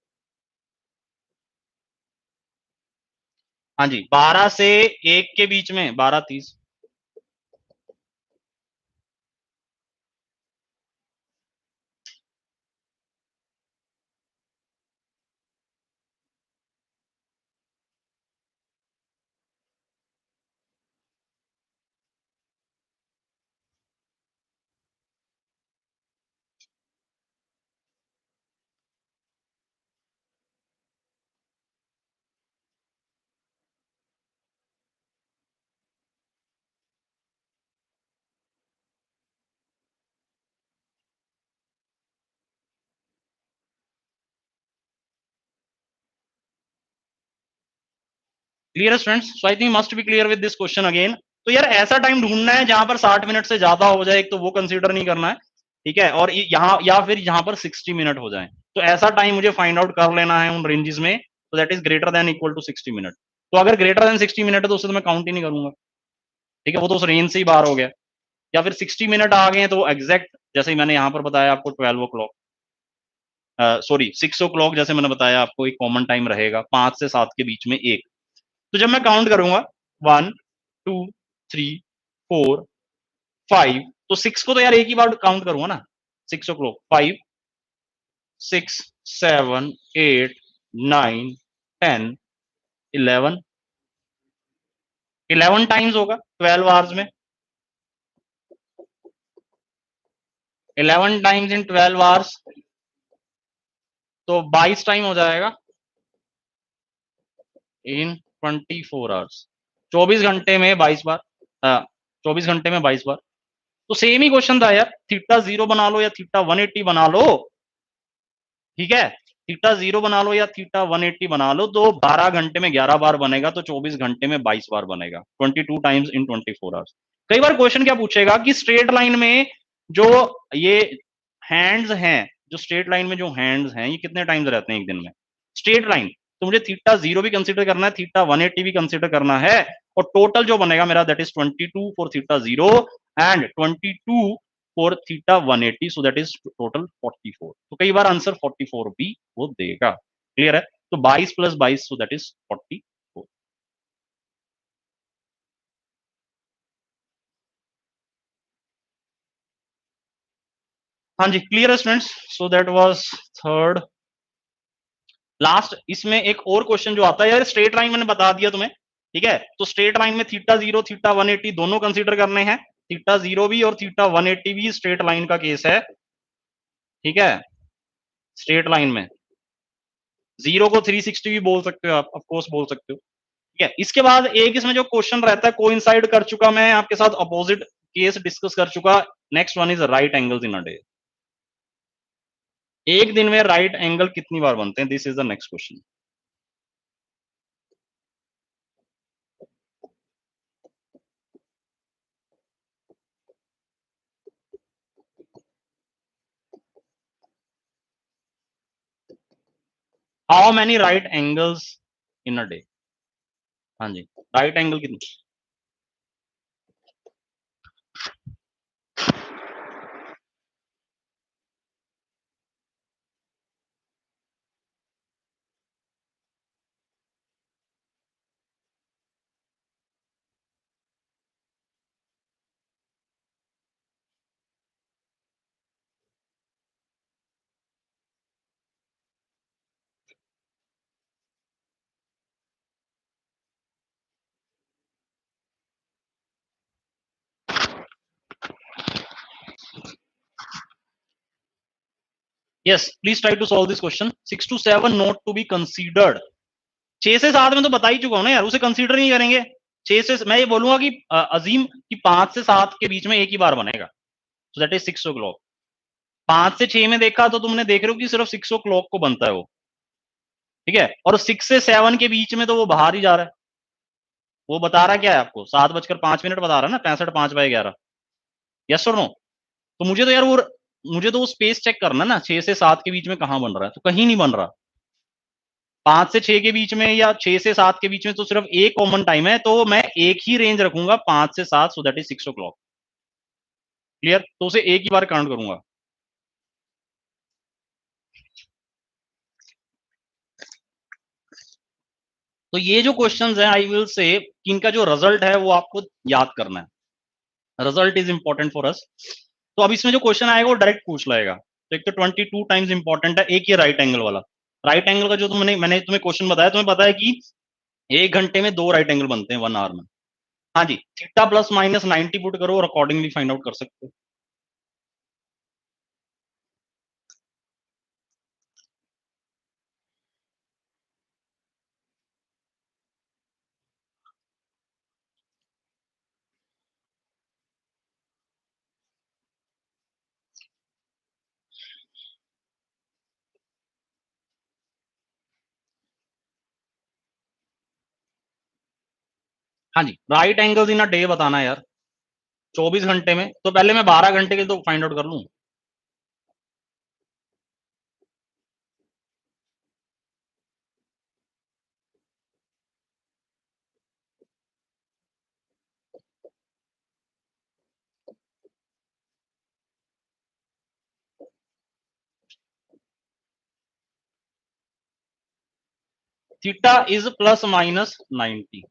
हाँ जी, 12 से 1 के बीच में, 12:30। क्लियर है students? So I think must be clear with this question again. तो यार ऐसा टाइम ढूंढना है जहां पर 60 मिनट से ज्यादा हो जाए, एक तो वो कंसीडर नहीं करना है, ठीक है, और यहाँ या फिर यहाँ पर 60 मिनट हो जाए, तो ऐसा टाइम मुझे फाइंड आउट कर लेना है उन रेंजेस में, तो that is greater than equal to 60 minute. तो अगर ग्रेटर देन 60 मिनट है तो उसे तो मैं काउंट ही नहीं करूंगा, ठीक है, वो तो उस रेंज से ही बाहर हो गया। या फिर 60 मिनट आ गए तो एग्जैक्ट, जैसे मैंने यहाँ पर बताया आपको 12 o'clock, सॉरी 6 o'clock, जैसे मैंने बताया आपको एक कॉमन टाइम रहेगा 5 से 7 के बीच में एक। तो जब मैं काउंट करूंगा 1 2 3 4 5, तो 6 को तो यार एक ही बार काउंट करूंगा ना, 6 o'clock, 5 6 7 8 9 10 11, 11 टाइम्स होगा 12 आवर्स में, 11 टाइम्स इन 12 आवर्स, तो 22 टाइम हो जाएगा इन 24 आवर्स, 24 घंटे में 22 बार, 24 घंटे में 22 बार। तो सेम ही क्वेश्चन था यार, थीटा 0 बना लो या थीटा 180 बना लो, ठीक है, थीटा 0 बना लो या थीटा 180 बना लो, तो 12 घंटे में 11 बार बनेगा, तो 24 घंटे में 22 बार बनेगा, 22 टाइम्स इन 24 आवर्स। कई बार क्वेश्चन क्या पूछेगा कि स्ट्रेट लाइन में जो ये हैंड्स हैं, जो स्ट्रेट लाइन में जो हैंड्स हैं, ये कितने टाइम्स रहते हैं एक दिन में, स्ट्रेट लाइन, तो मुझे थीटा 0 भी कंसीडर करना है, थीटा 180 भी कंसीडर करना है, और टोटल जो बनेगा मेरा that is 22 for theta 0 and 22 for theta 180, so that is total 44। तो कई बार आंसर 44 भी वो देगा। क्लियर है? तो 22 प्लस 22, सो दैट इज 44। हाँ जी, क्लियर है students? So that was third. Last इसमें एक और क्वेश्चन जो आता है यार, स्ट्रेट लाइन मैंने बता दिया तुम्हें, ठीक है, तो स्ट्रेट लाइन में थीटा 0 थीटा 180 दोनों कंसीडर करने हैं, थीटा 0 भी और थीटा 180 भी स्ट्रेट लाइन का केस है, ठीक है, स्ट्रेट लाइन में 0 को 360 भी बोल सकते हो आप, ऑफ कोर्स बोल सकते हो, ठीक है। इसके बाद एक इसमें जो क्वेश्चन रहता है कोइंसाइड कर चुका, मैं आपके साथ अपोजिट केस डिस्कस कर चुका। Next one is right angles in a day. एक दिन में राइट एंगल कितनी बार बनते हैं, this is the next question. How many right angles in a day? हाँ जी, राइट एंगल कितनी? Yes, please try to solve this question. 6 to 7 not to be considered. 6 से 7 में तो बता ही चुका हूं ना यार, उसे कंसीडर नहीं करेंगे। 6 से मैं ये बोलूंगा कि अजीम कि 5 से 7 के बीच में एक ही बार बनेगा, सो दैट इज 6 o'clock। 5 से 6 में देखा तो तुमने देख रहे हो कि सिर्फ 6 o'clock को बनता है वो, ठीक है, और 6 से 7 के बीच में तो वो बाहर ही जा रहा है। वो बता रहा क्या है आपको, 7:05 बता रहा है ना, 65/11। यस और नो? तो मुझे तो यार वो स्पेस चेक करना ना, 6 से 7 के बीच में कहां बन रहा है, तो कहीं नहीं बन रहा। 5 से 6 के बीच में या 6 से 7 के बीच में तो सिर्फ एक कॉमन टाइम है, तो मैं एक ही रेंज रखूंगा 5 से 7, सो दैट इज 6 o'clock। क्लियर? तो उसे एक ही बार काउंट करूंगा। तो ये जो क्वेश्चंस है आई विल से इनका जो रिजल्ट है वो आपको याद करना है, result is important for us. तो अब इसमें जो क्वेश्चन आएगा वो डायरेक्ट पूछ लाएगा। तो एक तो 22 टाइम्स इंपॉर्टेंट है, एक ये राइट एंगल वाला। राइट एंगल का जो मैंने तुम्हें क्वेश्चन बताया, तुम्हें पता है कि 1 घंटे में 2 राइट एंगल बनते हैं 1 आवर में। हाँ जी, थीटा प्लस माइनस 90 पुट करो और अकॉर्डिंगली फाइंड आउट कर सकते हो। हाँ जी, right angle in a day बताना है यार, 24 घंटे में। तो पहले मैं 12 घंटे के तो फाइंड आउट कर लूं। Theta is plus minus 90।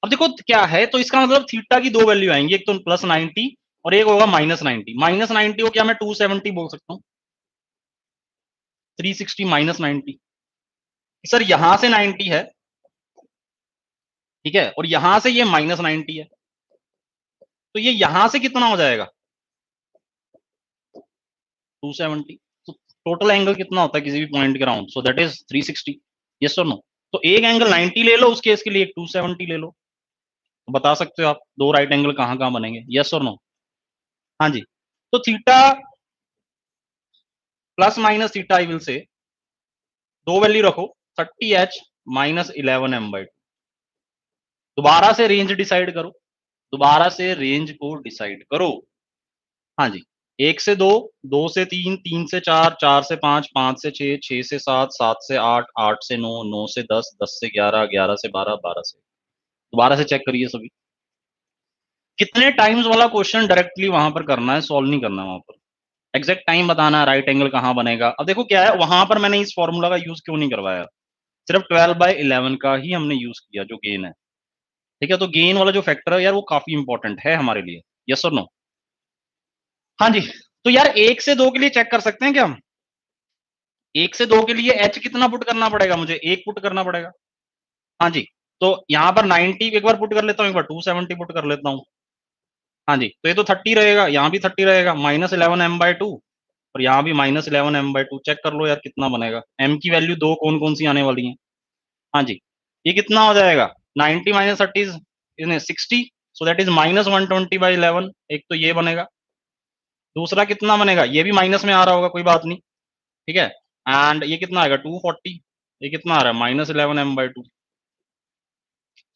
अब देखो क्या है, तो इसका मतलब थीटा की दो वैल्यू आएंगी, एक तो प्लस 90 और एक होगा माइनस 90। माइनस 90 को क्या मैं 270 बोल सकता हूँ, 360 माइनस 90। सर यहां से 90 है, ठीक है, और यहां से ये माइनस 90 है, तो ये यहां से कितना हो जाएगा 270। तो टोटल एंगल कितना होता है किसी भी पॉइंट के round, so that is 360। Yes और नो? तो एक एंगल 90 ले लो, उस केस के लिए एक 270 ले लो। तो बता सकते हो आप दो राइट एंगल कहां कहां बनेंगे, यस और नो? हाँ जी। तो theta plus minus theta I will से दो वैल्यू रखो, 30h माइनस 11m/2। दोबारा से रेंज डिसाइड करो, दोबारा से रेंज को डिसाइड करो। हाँ जी, 1 से 2, 2 से 3, 3 से 4, 4 से 5, 5 से 6, 6 से 7, 7 से 8, 8 से 9, 9 से 10, 10 से 11, 11 से 12, 12 से। दोबारा से चेक करिए सभी, कितने टाइम्स वाला क्वेश्चन डायरेक्टली वहां पर करना है, सॉल्व नहीं करना है वहां पर। एग्जैक्ट टाइम बताना है राइट एंगल कहां बनेगा। अब देखो क्या है, वहां पर मैंने इस फॉर्मूला का यूज क्यों नहीं करवाया, सिर्फ 12/11 का ही हमने यूज किया जो गेन है। ठीक है, तो गेन वाला जो फैक्टर है यार वो काफी इंपॉर्टेंट है हमारे लिए, यस और नो? हाँ जी। तो यार 1 से 2 के लिए चेक कर सकते हैं क्या हम? 1 से 2 के लिए एच कितना पुट करना पड़ेगा, मुझे एक पुट करना पड़ेगा। हाँ जी, तो यहाँ पर 90 एक बार पुट कर लेता हूँ, एक बार 270 पुट कर लेता हूँ। हाँ जी, तो ये तो 30 रहेगा, यहाँ भी 30 रहेगा, -11m/2, और यहाँ भी -11m/2। चेक कर लो यार कितना बनेगा, m की वैल्यू दो कौन कौन सी आने वाली है। हाँ जी, ये कितना हो जाएगा, 90 minus 30 is 60, so that is -120/11। एक तो ये बनेगा, दूसरा कितना बनेगा, ये भी माइनस में आ रहा होगा, कोई बात नहीं, ठीक है। एंड ये कितना आएगा 240, ये कितना आ रहा है -11m/2,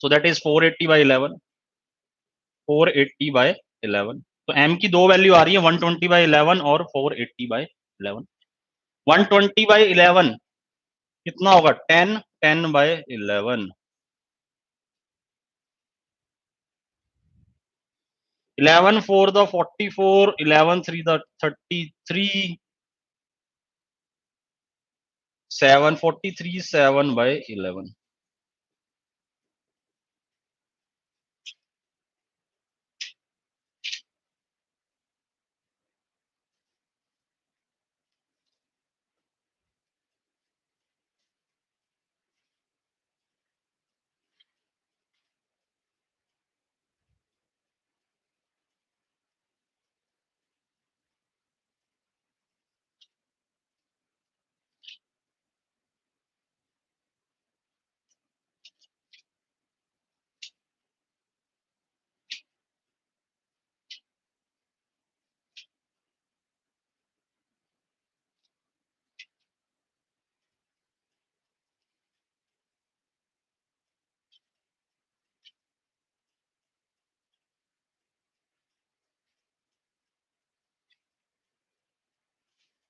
सो दैट इज 480/11, 480/11। तो m की दो वैल्यू आ रही है, 120/11 और 480/11। 120/11 कितना होगा, 10, 10/11। 11 4 द 44, 11 3 द 33, 743, 7/11।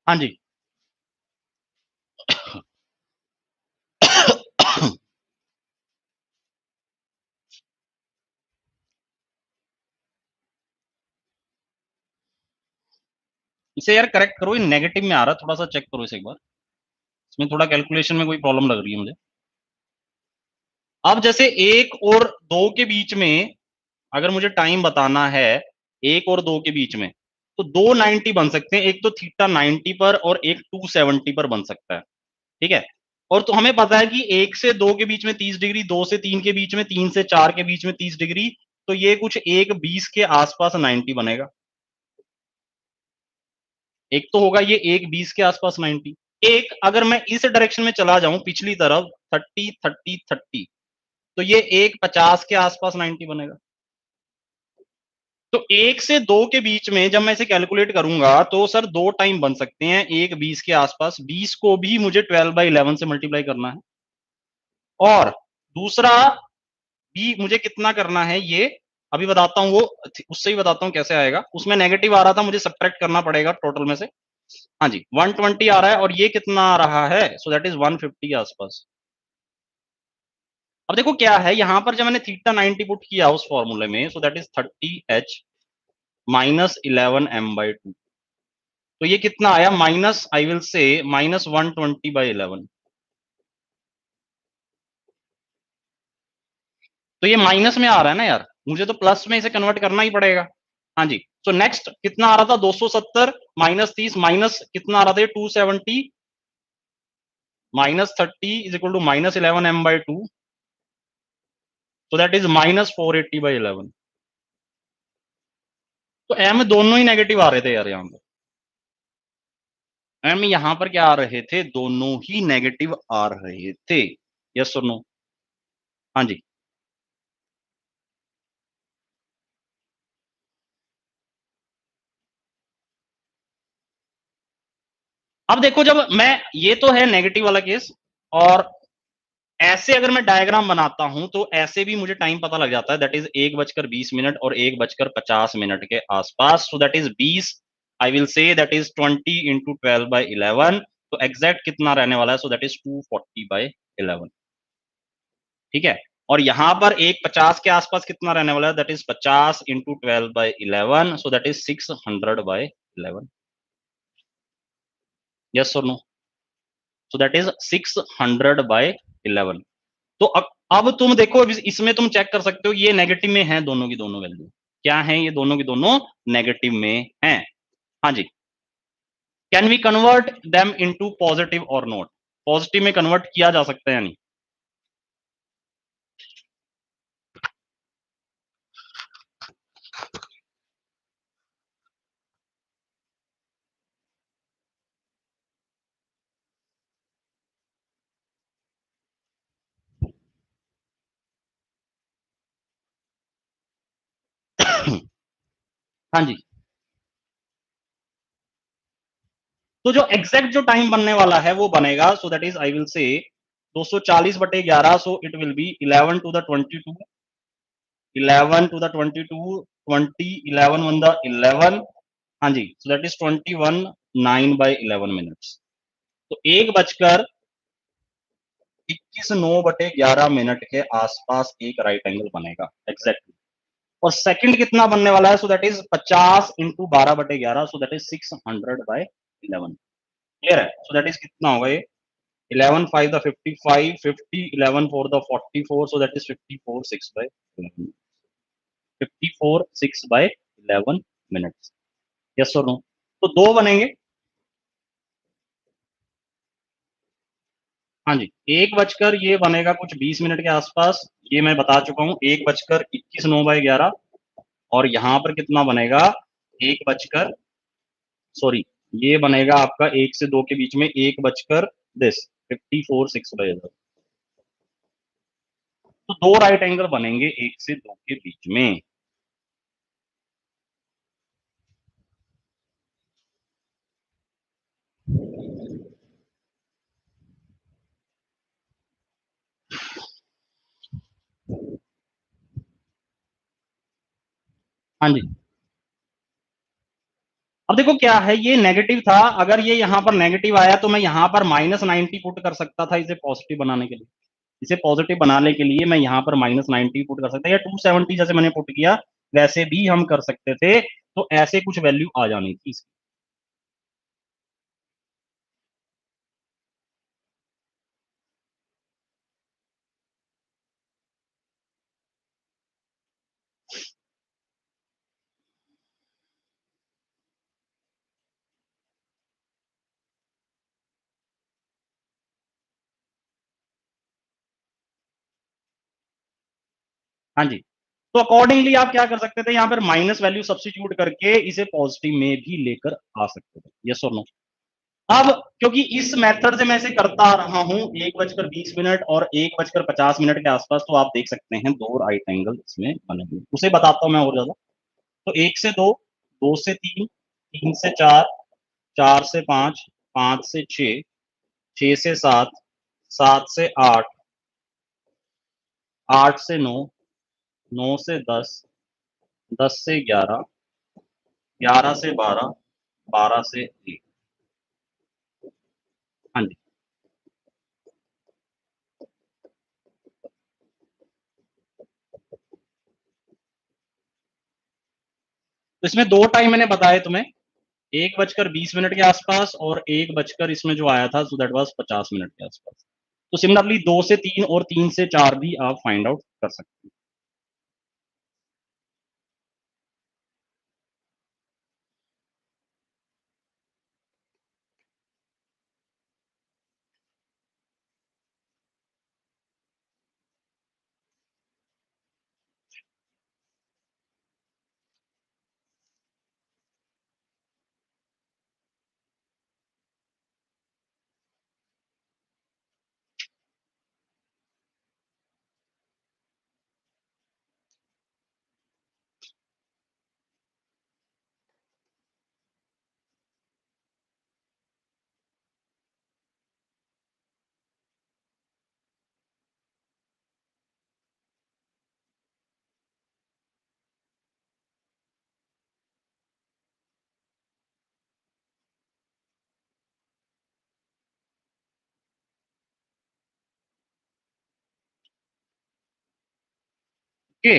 हाँ जी। इसे यार करेक्ट करो, ये नेगेटिव में आ रहा है, थोड़ा सा चेक करो इसे एक बार। इसमें थोड़ा कैलकुलेशन में कोई प्रॉब्लम लग रही है मुझे। अब जैसे 1 और 2 के बीच में अगर मुझे टाइम बताना है 1 और 2 के बीच में, तो 2 90 बन सकते हैं। एक तो थीटा 90 पर और एक 270 पर बन सकता है, ठीक है। और तो हमें पता है कि 1 से 2 के बीच में 30 डिग्री, 2 से 3 के बीच में, 3 से 4 के बीच में 30 डिग्री, तो ये कुछ 1:20 के आसपास 90 बनेगा। एक तो होगा ये 1:20 के आसपास 90। एक अगर मैं इस डायरेक्शन में चला जाऊं पिछली तरफ 30 30 30, तो ये 1:50 के आसपास 90 बनेगा। तो 1 से 2 के बीच में जब मैं इसे कैलकुलेट करूंगा तो सर 2 टाइम बन सकते हैं, 1:20 के आसपास। 20 को भी मुझे 12/11 से मल्टीप्लाई करना है, और दूसरा भी मुझे कितना करना है ये अभी बताता हूं, वो उससे ही बताता हूं कैसे आएगा। उसमें नेगेटिव आ रहा था, मुझे सब्ट्रैक्ट करना पड़ेगा टोटल में से। हाँ जी, 120 आ रहा है, और ये कितना आ रहा है, सो दैट इज 150 के आसपास। अब देखो क्या है, यहां पर जब मैंने थीटा 90 पुट किया उस फॉर्मूले में, सो that is 30h minus 11m/2, तो ये कितना आया, माइनस आई विल से माइनस 120/11। तो ये माइनस में आ रहा है ना यार, मुझे तो प्लस में इसे कन्वर्ट करना ही पड़ेगा। हाँ जी, तो नेक्स्ट कितना आ रहा था, 270 माइनस 30 माइनस कितना आ रहा था, 270 minus 30 is equal to minus 11m/2, so that is minus 480/11। तो एम दोनों ही नेगेटिव आ रहे थे यार, यहाँ पर एम यहां पर क्या आ रहे थे, दोनों ही नेगेटिव आ रहे थे। यस और नो? हाँ जी। अब देखो, जब मैं ये तो है नेगेटिव वाला केस, और ऐसे अगर मैं डायग्राम बनाता हूं तो ऐसे भी मुझे टाइम पता लग जाता है, दैट इज 1:20 और 1:50 के आसपास, सो that is 20, I will say that is 20 into 12/11, तो एग्जैक्ट कितना रहने वाला है, सो दैट इज 240/11, ठीक है। और यहां पर 1:50 के आसपास कितना रहने वाला है, that is 50 into 12/11, so that is 600/11। Yes और नो? So that is 600/11। तो अब तुम देखो, इसमें तुम चेक कर सकते हो, ये नेगेटिव में है, दोनों की दोनों वैल्यू क्या है, ये दोनों की दोनों नेगेटिव में है। हाँ जी, can we convert them into positive और नॉट? पॉजिटिव में कन्वर्ट किया जा सकता है या नहीं? हाँ जी, तो जो एग्जैक्ट जो टाइम बनने वाला है वो बनेगा, so that is I will say 240/11, so it will be 11 to the 22, 11 to the 22, 20, 11 one the 11, हाँ जी, सो दैट इज 21 9/11 मिनट्स। तो 1:21 9/11 के आसपास एक राइट एंगल बनेगा एग्जैक्टली। और सेकंड कितना बनने वाला है, so that is 50 into 12/11, so that is 600/11। Clear है? सो दैट इज कितना होगा ये, 11 5 the 55, 50 11 4 the 44, so that is 54 6/11, 54 6/11 minutes. Yes और नो? तो दो बनेंगे। हाँ जी, 1 बजकर ये बनेगा कुछ 20 मिनट के आसपास, ये मैं बता चुका हूँ, 1:21 9/11। और यहां पर कितना बनेगा, एक बजकर सॉरी, ये बनेगा आपका 1 से 2 के बीच में, 1 बजकर दिस 54 6/11। तो दो राइट एंगल बनेंगे 1 से 2 के बीच में। हाँ जी, अब देखो क्या है, ये नेगेटिव था, अगर ये यहां पर नेगेटिव आया तो मैं यहां पर -90 पुट कर सकता था इसे पॉजिटिव बनाने के लिए। इसे पॉजिटिव बनाने के लिए मैं यहां पर -90 पुट कर सकता, या 270 जैसे मैंने पुट किया वैसे भी हम कर सकते थे, तो ऐसे कुछ वैल्यू आ जानी थी। हाँ जी, तो अकॉर्डिंगली आप क्या कर सकते थे, यहाँ पर माइनस वैल्यू सब्स्टिट्यूट करके इसे पॉजिटिव में भी लेकर आ सकते थे। यस और नो? अब क्योंकि इस मेथड से मैं इसे करता आ रहा हूं 1:20 और 1:50 के आसपास, तो आप देख सकते हैं दो राइट एंगल इसमें बनेंगे। उसे बताता हूं मैं और ज्यादा। तो 1 से 2, 2 से 3, 3 से 4, 4 से 5, 5 से 6, 6 से 7, 7 से 8, 8 से 9, 9 से 10, 10 से 11, 11 से 12, 12 से 1। हाँ जी, तो इसमें दो टाइम मैंने बताए तुम्हें, 1:20 के आसपास और 1 बजकर इसमें जो आया था, सो दैट वाज 50 के आसपास। तो सिमिलरली 2 से 3 और 3 से 4 भी आप फाइंड आउट कर सकते हैं। ओके,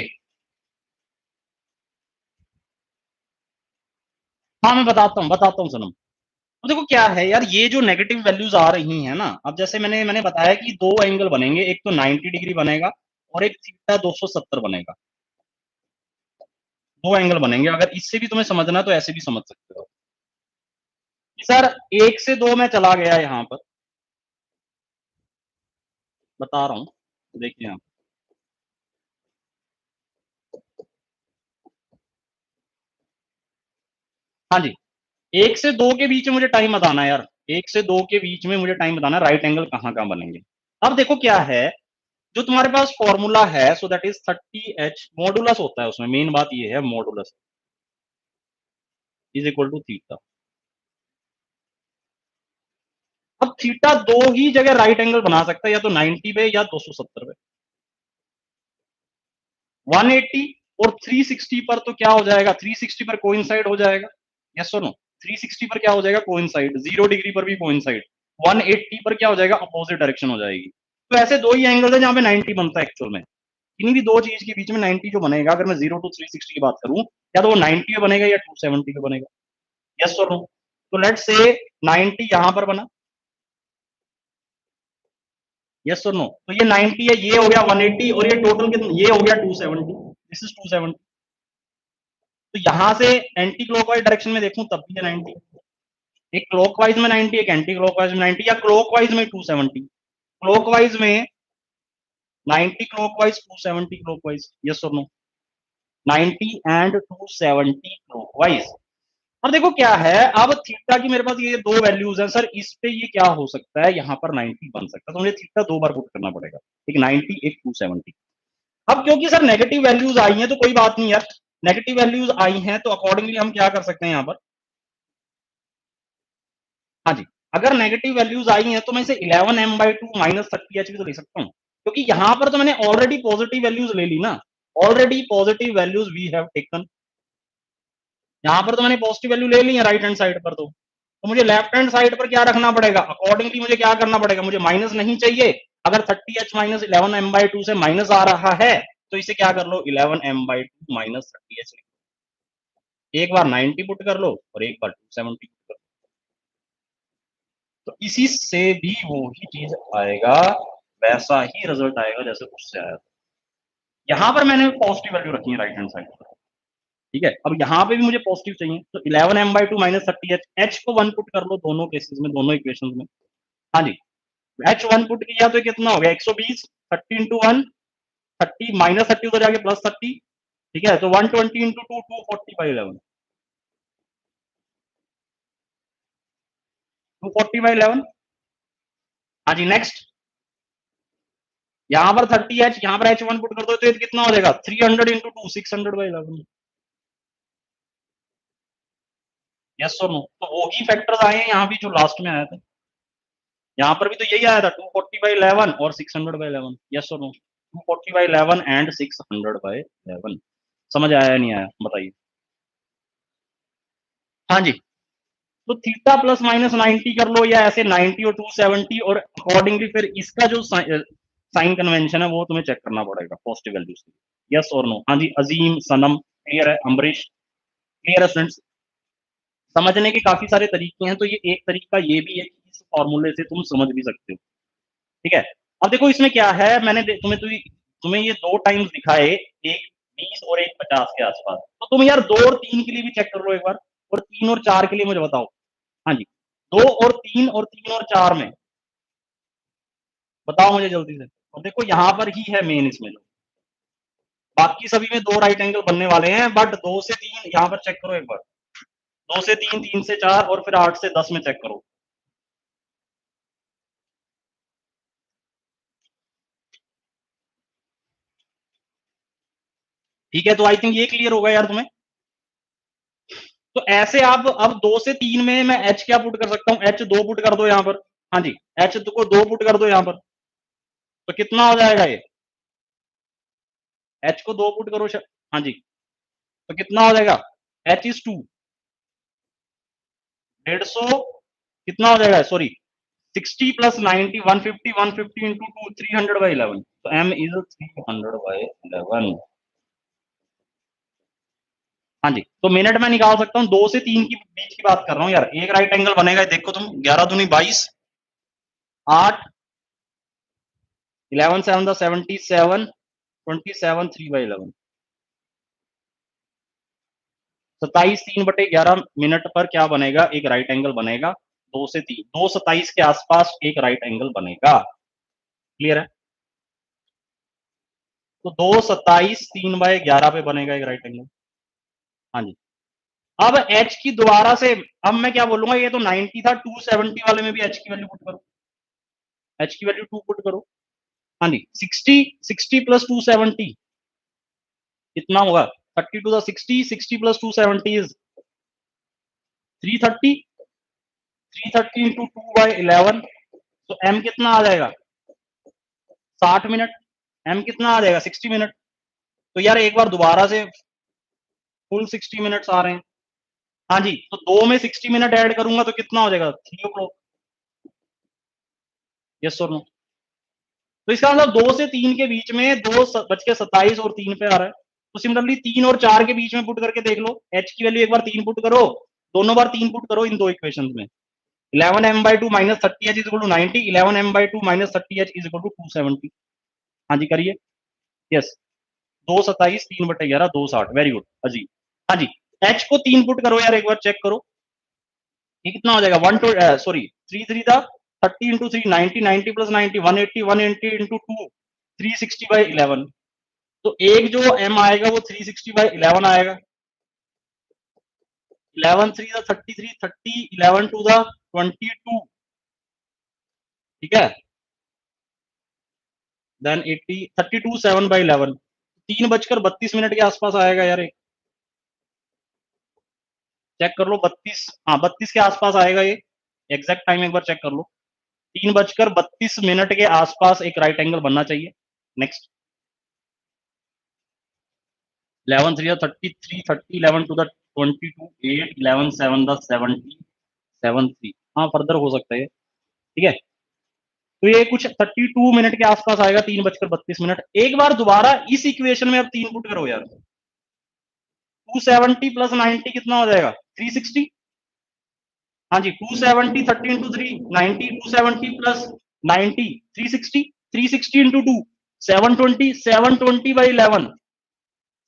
हाँ मैं बताता हूँ सनम। तो देखो क्या है यार, ये जो नेगेटिव वैल्यूज आ रही हैं ना, अब जैसे मैंने बताया कि दो एंगल बनेंगे, एक तो 90 डिग्री बनेगा और एक थीटा 270 बनेगा। दो एंगल बनेंगे, अगर इससे भी तुम्हें समझना है तो ऐसे भी समझ सकते हो। सर 1 से 2 में चला गया यहां पर, बता रहा हूं, देखिए आप। हाँ जी, 1 से 2 के बीच में मुझे टाइम बताना है यार, 1 से 2 के बीच में मुझे टाइम बताना है राइट एंगल कहां कहां बनेंगे। अब देखो क्या है, जो तुम्हारे पास फॉर्मूला है, so that is 30h, modulus होता है उसमें, मेन बात ये है modulus is equal to theta. अब थीटा दो ही जगह राइट एंगल बना सकता है, या तो 90 पे या 270 पे। 180 और 360 पर तो क्या हो जाएगा, 360 पर कोइंसाइड हो जाएगा। यस और नो? 360 पर क्या हो जाएगा, कोइंसाइड। 0 डिग्री पर भी कोइंसाइड। 180 पर क्या हो जाएगा, अपोजिट डायरेक्शन हो जाएगी। तो ऐसे दो ही एंगल है जहां पे 90 बनता है एक्चुअल में। किन्हीं भी दो चीज के बीच में 90 जो बनेगा, अगर मैं 0 टू 360 की बात करूं, या तो वो 90 पे बनेगा या 270 पे बनेगा। यस और नो? तो लेट्स से 90 यहां पर बना। यस और नो? तो ये 90 है, ये हो गया 180, और ये टोटल कितना, ये हो गया 270। This is 270। तो यहां से एंटी क्लॉकवाइज डायरेक्शन में देखूं तब भी है 90। एक क्लॉकवाइज में 90, एक एंटी क्लॉकवाइज में 90, या क्लॉकवाइज में 270। क्लॉकवाइज में 90 क्लॉकवाइज, 270 क्लॉकवाइज। यस और नो? 90 and 270 clockwise. अब देखो क्या है, अब थीटा की मेरे पास ये दो वैल्यूज हैं सर, इस पे ये क्या हो सकता है, यहां पर 90 बन सकता है, तो मुझे थीटा दो बार पुट करना पड़ेगा, एक 90 एक 270। अब क्योंकि सर नेगेटिव वैल्यूज आई हैं तो कोई बात नहीं यार, नेगेटिव वैल्यूज आई हैं तो अकॉर्डिंगली हम क्या कर सकते हैं यहां पर। हाँ जी, अगर नेगेटिव वैल्यूज आई हैं तो मैं इसे 11m/2 माइनस 30h भी तो लिख सकता हूं, क्योंकि यहां पर तो मैंने ऑलरेडी पॉजिटिव वैल्यूज ले ली ना। Already positive values we have taken. यहां पर तो मैंने पॉजिटिव वैल्यू ले ली है राइट हैंड साइड पर, तो मुझे लेफ्ट हैंड साइड पर क्या रखना पड़ेगा, अकॉर्डिंगली मुझे क्या करना पड़ेगा, मुझे माइनस नहीं चाहिए। अगर 30h माइनस 11m/2 से माइनस आ रहा है, तो इसे क्या कर लो, 11m/2 माइनस 30h। एक बार 90 पुट कर लो और एक बार 270 पुट कर लो, तो इसी से भी वो ही चीज आएगा, वैसा ही रिजल्ट आएगा जैसे उससे आया था। यहां पर मैंने पॉजिटिव वैल्यू रखी है राइट हैंड साइड पर। ठीक है, अब यहां पे भी मुझे पॉजिटिव चाहिए, तो 11m/2 माइनस 30h, h को 1 पुट कर लो दोनों केसेस में, दोनों इक्वेशंस में। हाँ जी, h 1 पुट किया तो कितना हो गया, 120, 30 into 1 30 -30 उधर जाके +30, ठीक है, तो 120 इंटू 2 240/11, 240/11। हाँ जी, नेक्स्ट। यहां पर 30H, यहां पर H1 पुट कर दो तो ये कितना हो जाएगा 300 इंटू 2 600/11। यस और नो, तो वो ही फैक्टर्स आए हैं यहाँ भी जो लास्ट में आया था, यहाँ पर भी तो यही आया था 240/11 और 600/11। यस और नो, 240/11 एंड 600/11। समझ आया नहीं आया बताइए। हाँ जी, तो थीटा प्लस माइनस 90 कर लो या ऐसे 90 और 270 और अकॉर्डिंगली फिर इसका जो साइन कन्वेंशन है वो तुम्हें चेक करना पड़ेगा पॉजिटिव वैल्यूज की। यस और नो, हाँ जी, अजीम, सनम क्लियर है, अम्बरीश क्लियर है फ्रेंड्स। समझने के काफी सारे तरीके हैं, तो ये एक तरीका ये भी है कि इस फॉर्मूले से तुम समझ भी सकते हो, ठीक है। अब देखो इसमें क्या है, मैंने तुम्हें ये 2 टाइम्स दिखाए, एक 20 और एक 50 के आसपास, तो तुम यार 2 और 3 के लिए भी चेक कर लो एक बार, और 3 और 4 के लिए मुझे बताओ। हाँ जी, 2 और 3 और 3 और 4 में बताओ मुझे जल्दी से। और देखो यहाँ पर ही है मेन इसमें, जो बाकी सभी में 2 राइट एंगल बनने वाले हैं, बट 2 से 3 यहाँ पर चेक करो एक बार, 2 से 3, 3 से 4 और फिर 8 से 10 में चेक करो। ठीक है, तो आई थिंक ये क्लियर होगा यार तुम्हें। तो ऐसे आप अब 2 से 3 में मैं H क्या पुट कर सकता हूँ, H 2 पुट कर दो यहाँ पर। हाँ जी, H को 2 पुट कर दो यहाँ पर, तो कितना हो जाएगा ये, H को 2 पुट करो हाँ जी, तो कितना हो जाएगा H इज 2, 150, कितना हो जाएगा, सॉरी 60 प्लस 90 150, 150 इंटू 2 300/11, तो M इज 300/11। हाँ जी, तो मिनट में निकाल सकता हूँ, 2 से 3 की बीच की बात कर रहा हूँ यार, एक राइट एंगल बनेगा, देखो तुम 11 दूनी 22, 8 11 7 द 77, 27 3/11, 27 3/11 मिनट पर क्या बनेगा, एक राइट एंगल बनेगा, 2 से 3, 2:27 के आसपास एक राइट एंगल बनेगा, क्लियर है। तो 2:27 3/11 पे बनेगा एक राइट एंगल। हाँ जी, अब H की दोबारा से, अब मैं क्या बोलूंगा, ये तो 90 था, 270 वाले में भी H की वैल्यू पुट करो, H की वैल्यू 2 पुट करो। हाँ जी, 60 प्लस 270 कितना होगा, 30 to the 60, 60 plus 270 is 330, 330 into 2/11, तो M कितना आ जाएगा 60 मिनट, M कितना आ जाएगा 60 मिनट। तो यार एक बार दोबारा से फुल 60 मिनट्स आ रहे हैं। हाँ जी, तो 2 में 60 मिनट ऐड करूंगा तो कितना हो जाएगा 3 o'clock। यस और नो, तो इसका मतलब 2 से 3 के बीच में 2:27 और 3 पे आ रहा है, तो सिमिलरली 3 और 4 के बीच में पुट करके देख लो, H की वैल्यू एक बार 3 पुट करो, दोनों बार 3 पुट करो इन दो इक्वेशंस में, 11m/2 minus 30H is equal to 90, 11m/2 minus 30H is equal to 270। हाँ जी करिए, यस, 2:27 3/11 2:60, वेरी गुड अजी। हाँ जी, H को 3 पुट करो यार एक बार चेक करो, ये कितना हो जाएगा, 1 टू सॉरी 3 3 था, 30 इंटू 3 90, 90 प्लस 90 180, 180 इंटू 2 360/11, तो एक जो M आएगा वो 360/11 आएगा, 11 3 द 33, 30 11 टू द 22, ठीक है, देन 80 32 7/11, 3:32 के आसपास आएगा यार, एक चेक कर लो, 32, हाँ 32 के आसपास आएगा ये, एग्जैक्ट टाइम एक बार चेक कर लो, 3:32 के आसपास एक राइट एंगल बनना चाहिए। नेक्स्ट, 11 3 33, 30 11 टू द 22 8 11 7 द 70 7 3, हाँ फर्दर हो सकता है, ठीक है, तो ये कुछ 32 मिनट के आसपास आएगा, 3:32। एक बार दोबारा इस इक्वेशन में अब 3 पुट करो यार, 270 प्लस 90 कितना हो जाएगा 360। हाँ जी, 270 30 into 3 90, 270 plus 90 360, 360 into 2 720, 720/11,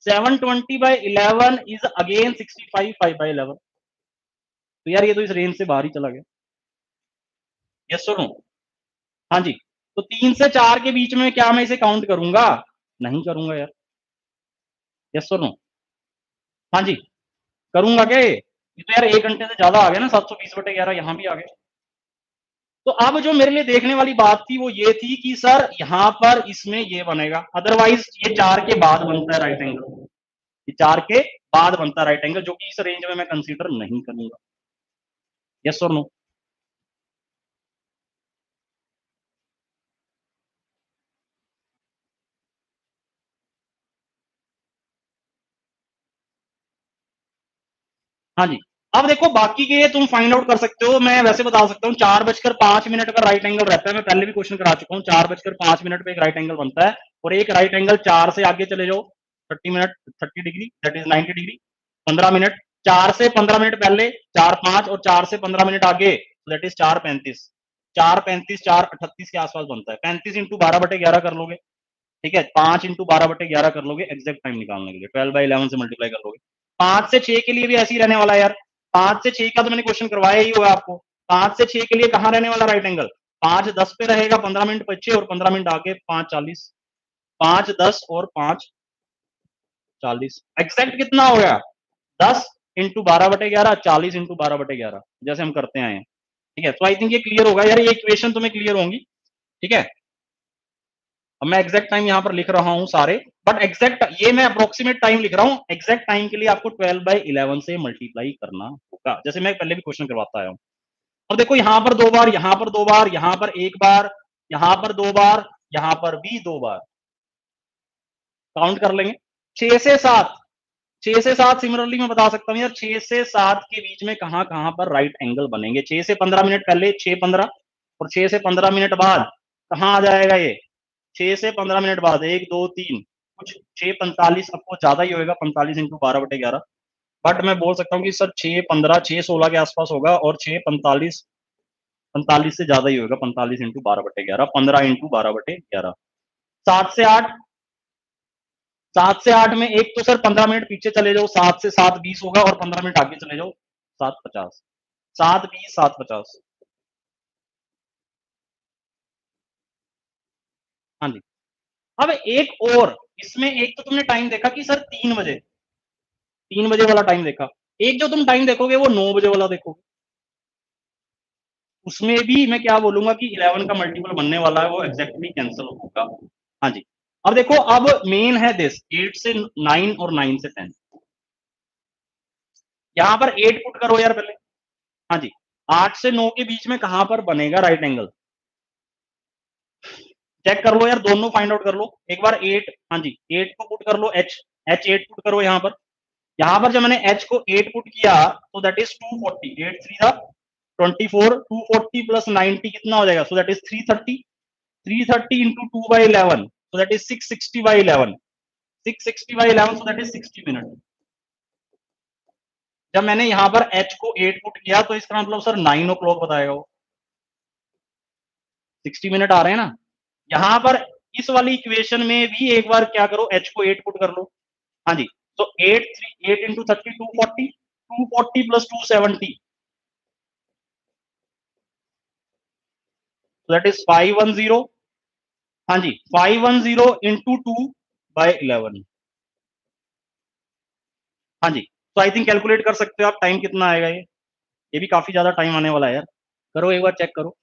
720/11 is again 65 5/11, तो यार ये तो इस रेंज से बाहर ही चला गया। यस और नो, हाँ जी, तो 3 से 4 के बीच में क्या मैं इसे काउंट करूंगा, नहीं करूंगा यार, यस और नो? हाँ जी, करूंगा क्या ये तो यार 1 घंटे से ज्यादा आ गया ना, 720/11 यहाँ भी आ गया। तो अब जो मेरे लिए देखने वाली बात थी वो ये थी कि सर यहाँ पर इसमें ये बनेगा, अदरवाइज ये 4 के बाद बनता है राइट एंगल, ये 4 के बाद बनता है राइट एंगल, जो कि इस रेंज में मैं कंसीडर नहीं करूंगा, यस और नो? हाँ जी। अब देखो बाकी के तुम फाइंड आउट कर सकते हो, मैं वैसे बता सकता हूँ 4:05 का राइट एंगल रहता है, मैं पहले भी क्वेश्चन करा चुका हूँ, 4:05 पे एक राइट एंगल बनता है, और एक राइट एंगल 4 से आगे चले जाओ 30 minute, 30 degree, that is 90 degree, 15 minute, 4 से 15 मिनट पहले 4:05 और 4 से 15 मिनट आगे, दैट इज 4:35, 4:35, 4:38 के आसपास बनता है, 35 इंटू 12/11 कर लोगे, ठीक है, 5 इंटू 12/11 कर लोगे एग्जैक्ट टाइम निकालने के लिए, 12/11 से मल्टीप्लाई कर लोगे। 5 से 6 के लिए भी ऐसे ही रहने वाला है यार, 5 से 6 का तो मैंने क्वेश्चन करवाया ही होगा आपको, 5 से 6 के लिए कहां रहने वाला राइट एंगल, 5:10 पे रहेगा, 15 मिनट पीछे और 15 मिनट आगे, 5:40, 5:10 और 5:40, एग्जैक्ट कितना हो गया, 10 इंटू 12/11, 40 इंटू 12/11, जैसे हम करते आए हैं, ठीक है। तो आई थिंक ये क्लियर होगा यार, ये इक्वेशन तुम्हें क्लियर होंगी, ठीक है। अब मैं एग्जैक्ट टाइम यहां पर लिख रहा हूं सारे, बट एग्जैक्ट ये मैं अप्रोक्सीमेट टाइम लिख रहा हूं, एग्जैक्ट टाइम के लिए आपको 12/11 से मल्टीप्लाई करना होगा, जैसे मैं पहले भी क्वेश्चन करवाता आया हूं। अब देखो यहां पर 2 बार, यहां पर 2 बार, यहां पर 1 बार, यहां पर 2 बार, यहां पर भी 2 बार, काउंट कर लेंगे। 6 से 7, 6 से 7 सिमिलरली मैं बता सकता हूं यार, 6 से 7 के बीच में कहां कहां पर राइट एंगल बनेंगे, 6 से 15 मिनट पहले 6:15, और 6 से 15 मिनट बाद कहां आ जाएगा ये, 6 से 15 मिनट बाद 1, 2, 3, कुछ 6:45, आपको ज्यादा ही होगा, 45 इंटू 12/11, बट मैं बोल सकता हूँ कि सर 6:15, 6:16 के आसपास होगा, और 6:45, 45 से ज्यादा ही होगा, 45 इंटू 12/11, 15 इंटू 12/11, 7 से 8, 7 से 8 में एक तो सर 15 मिनट पीछे चले जाओ, 7 से 7 20 होगा, और 15 मिनट आगे चले जाओ, 7:50, 7:20, 7:50, हाँ जी। अब एक और इसमें, एक तो तुमने टाइम देखा कि सर 3 बजे, 3 बजे वाला टाइम देखा, एक जो तुम टाइम देखोगे वो 9 बजे वाला देखोगे, उसमें भी मैं क्या बोलूंगा कि 11 का मल्टीपल बनने वाला है, वो एग्जैक्टली कैंसिल होगा, हाँ जी। अब देखो, अब मेन है दिस 8 से 9 और 9 से 10, यहां पर 8 पुट करो यार पहले, हाँ जी। 8 से 9 के बीच में कहां पर बनेगा राइट एंगल, चेक कर लो यार, दोनों फाइंड आउट कर लो एक बार, 8, हाँ जी, 8 को पुट कर लो, एच 8 पुट करो यहां पर जब मैंने एच को 8 पुट किया तो दैट इज 240, 8 3 था 24, 240 प्लस 90 कितना हो जाएगा, so that is 330, 330 into 2/11, so that is 660/11, 660/11, so that is 60 minute. जब मैंने यहां पर एच को 8 पुट किया तो इसका मतलब सर 9 o'clock बताएगा वो, 60 मिनट आ रहे हैं ना। यहां पर इस वाली इक्वेशन में भी एक बार क्या करो, एच को 8 पुट कर लो, हाँ जी। तो 8 इंटू 30, 240, 240 प्लस 270, दैट इज 510, हाँ जी, 510 इंटू 2/11, हाँ जी। तो आई थिंक कैलकुलेट कर सकते हो आप टाइम कितना आएगा ये भी काफी ज्यादा टाइम आने वाला है यार, करो एक बार चेक करो।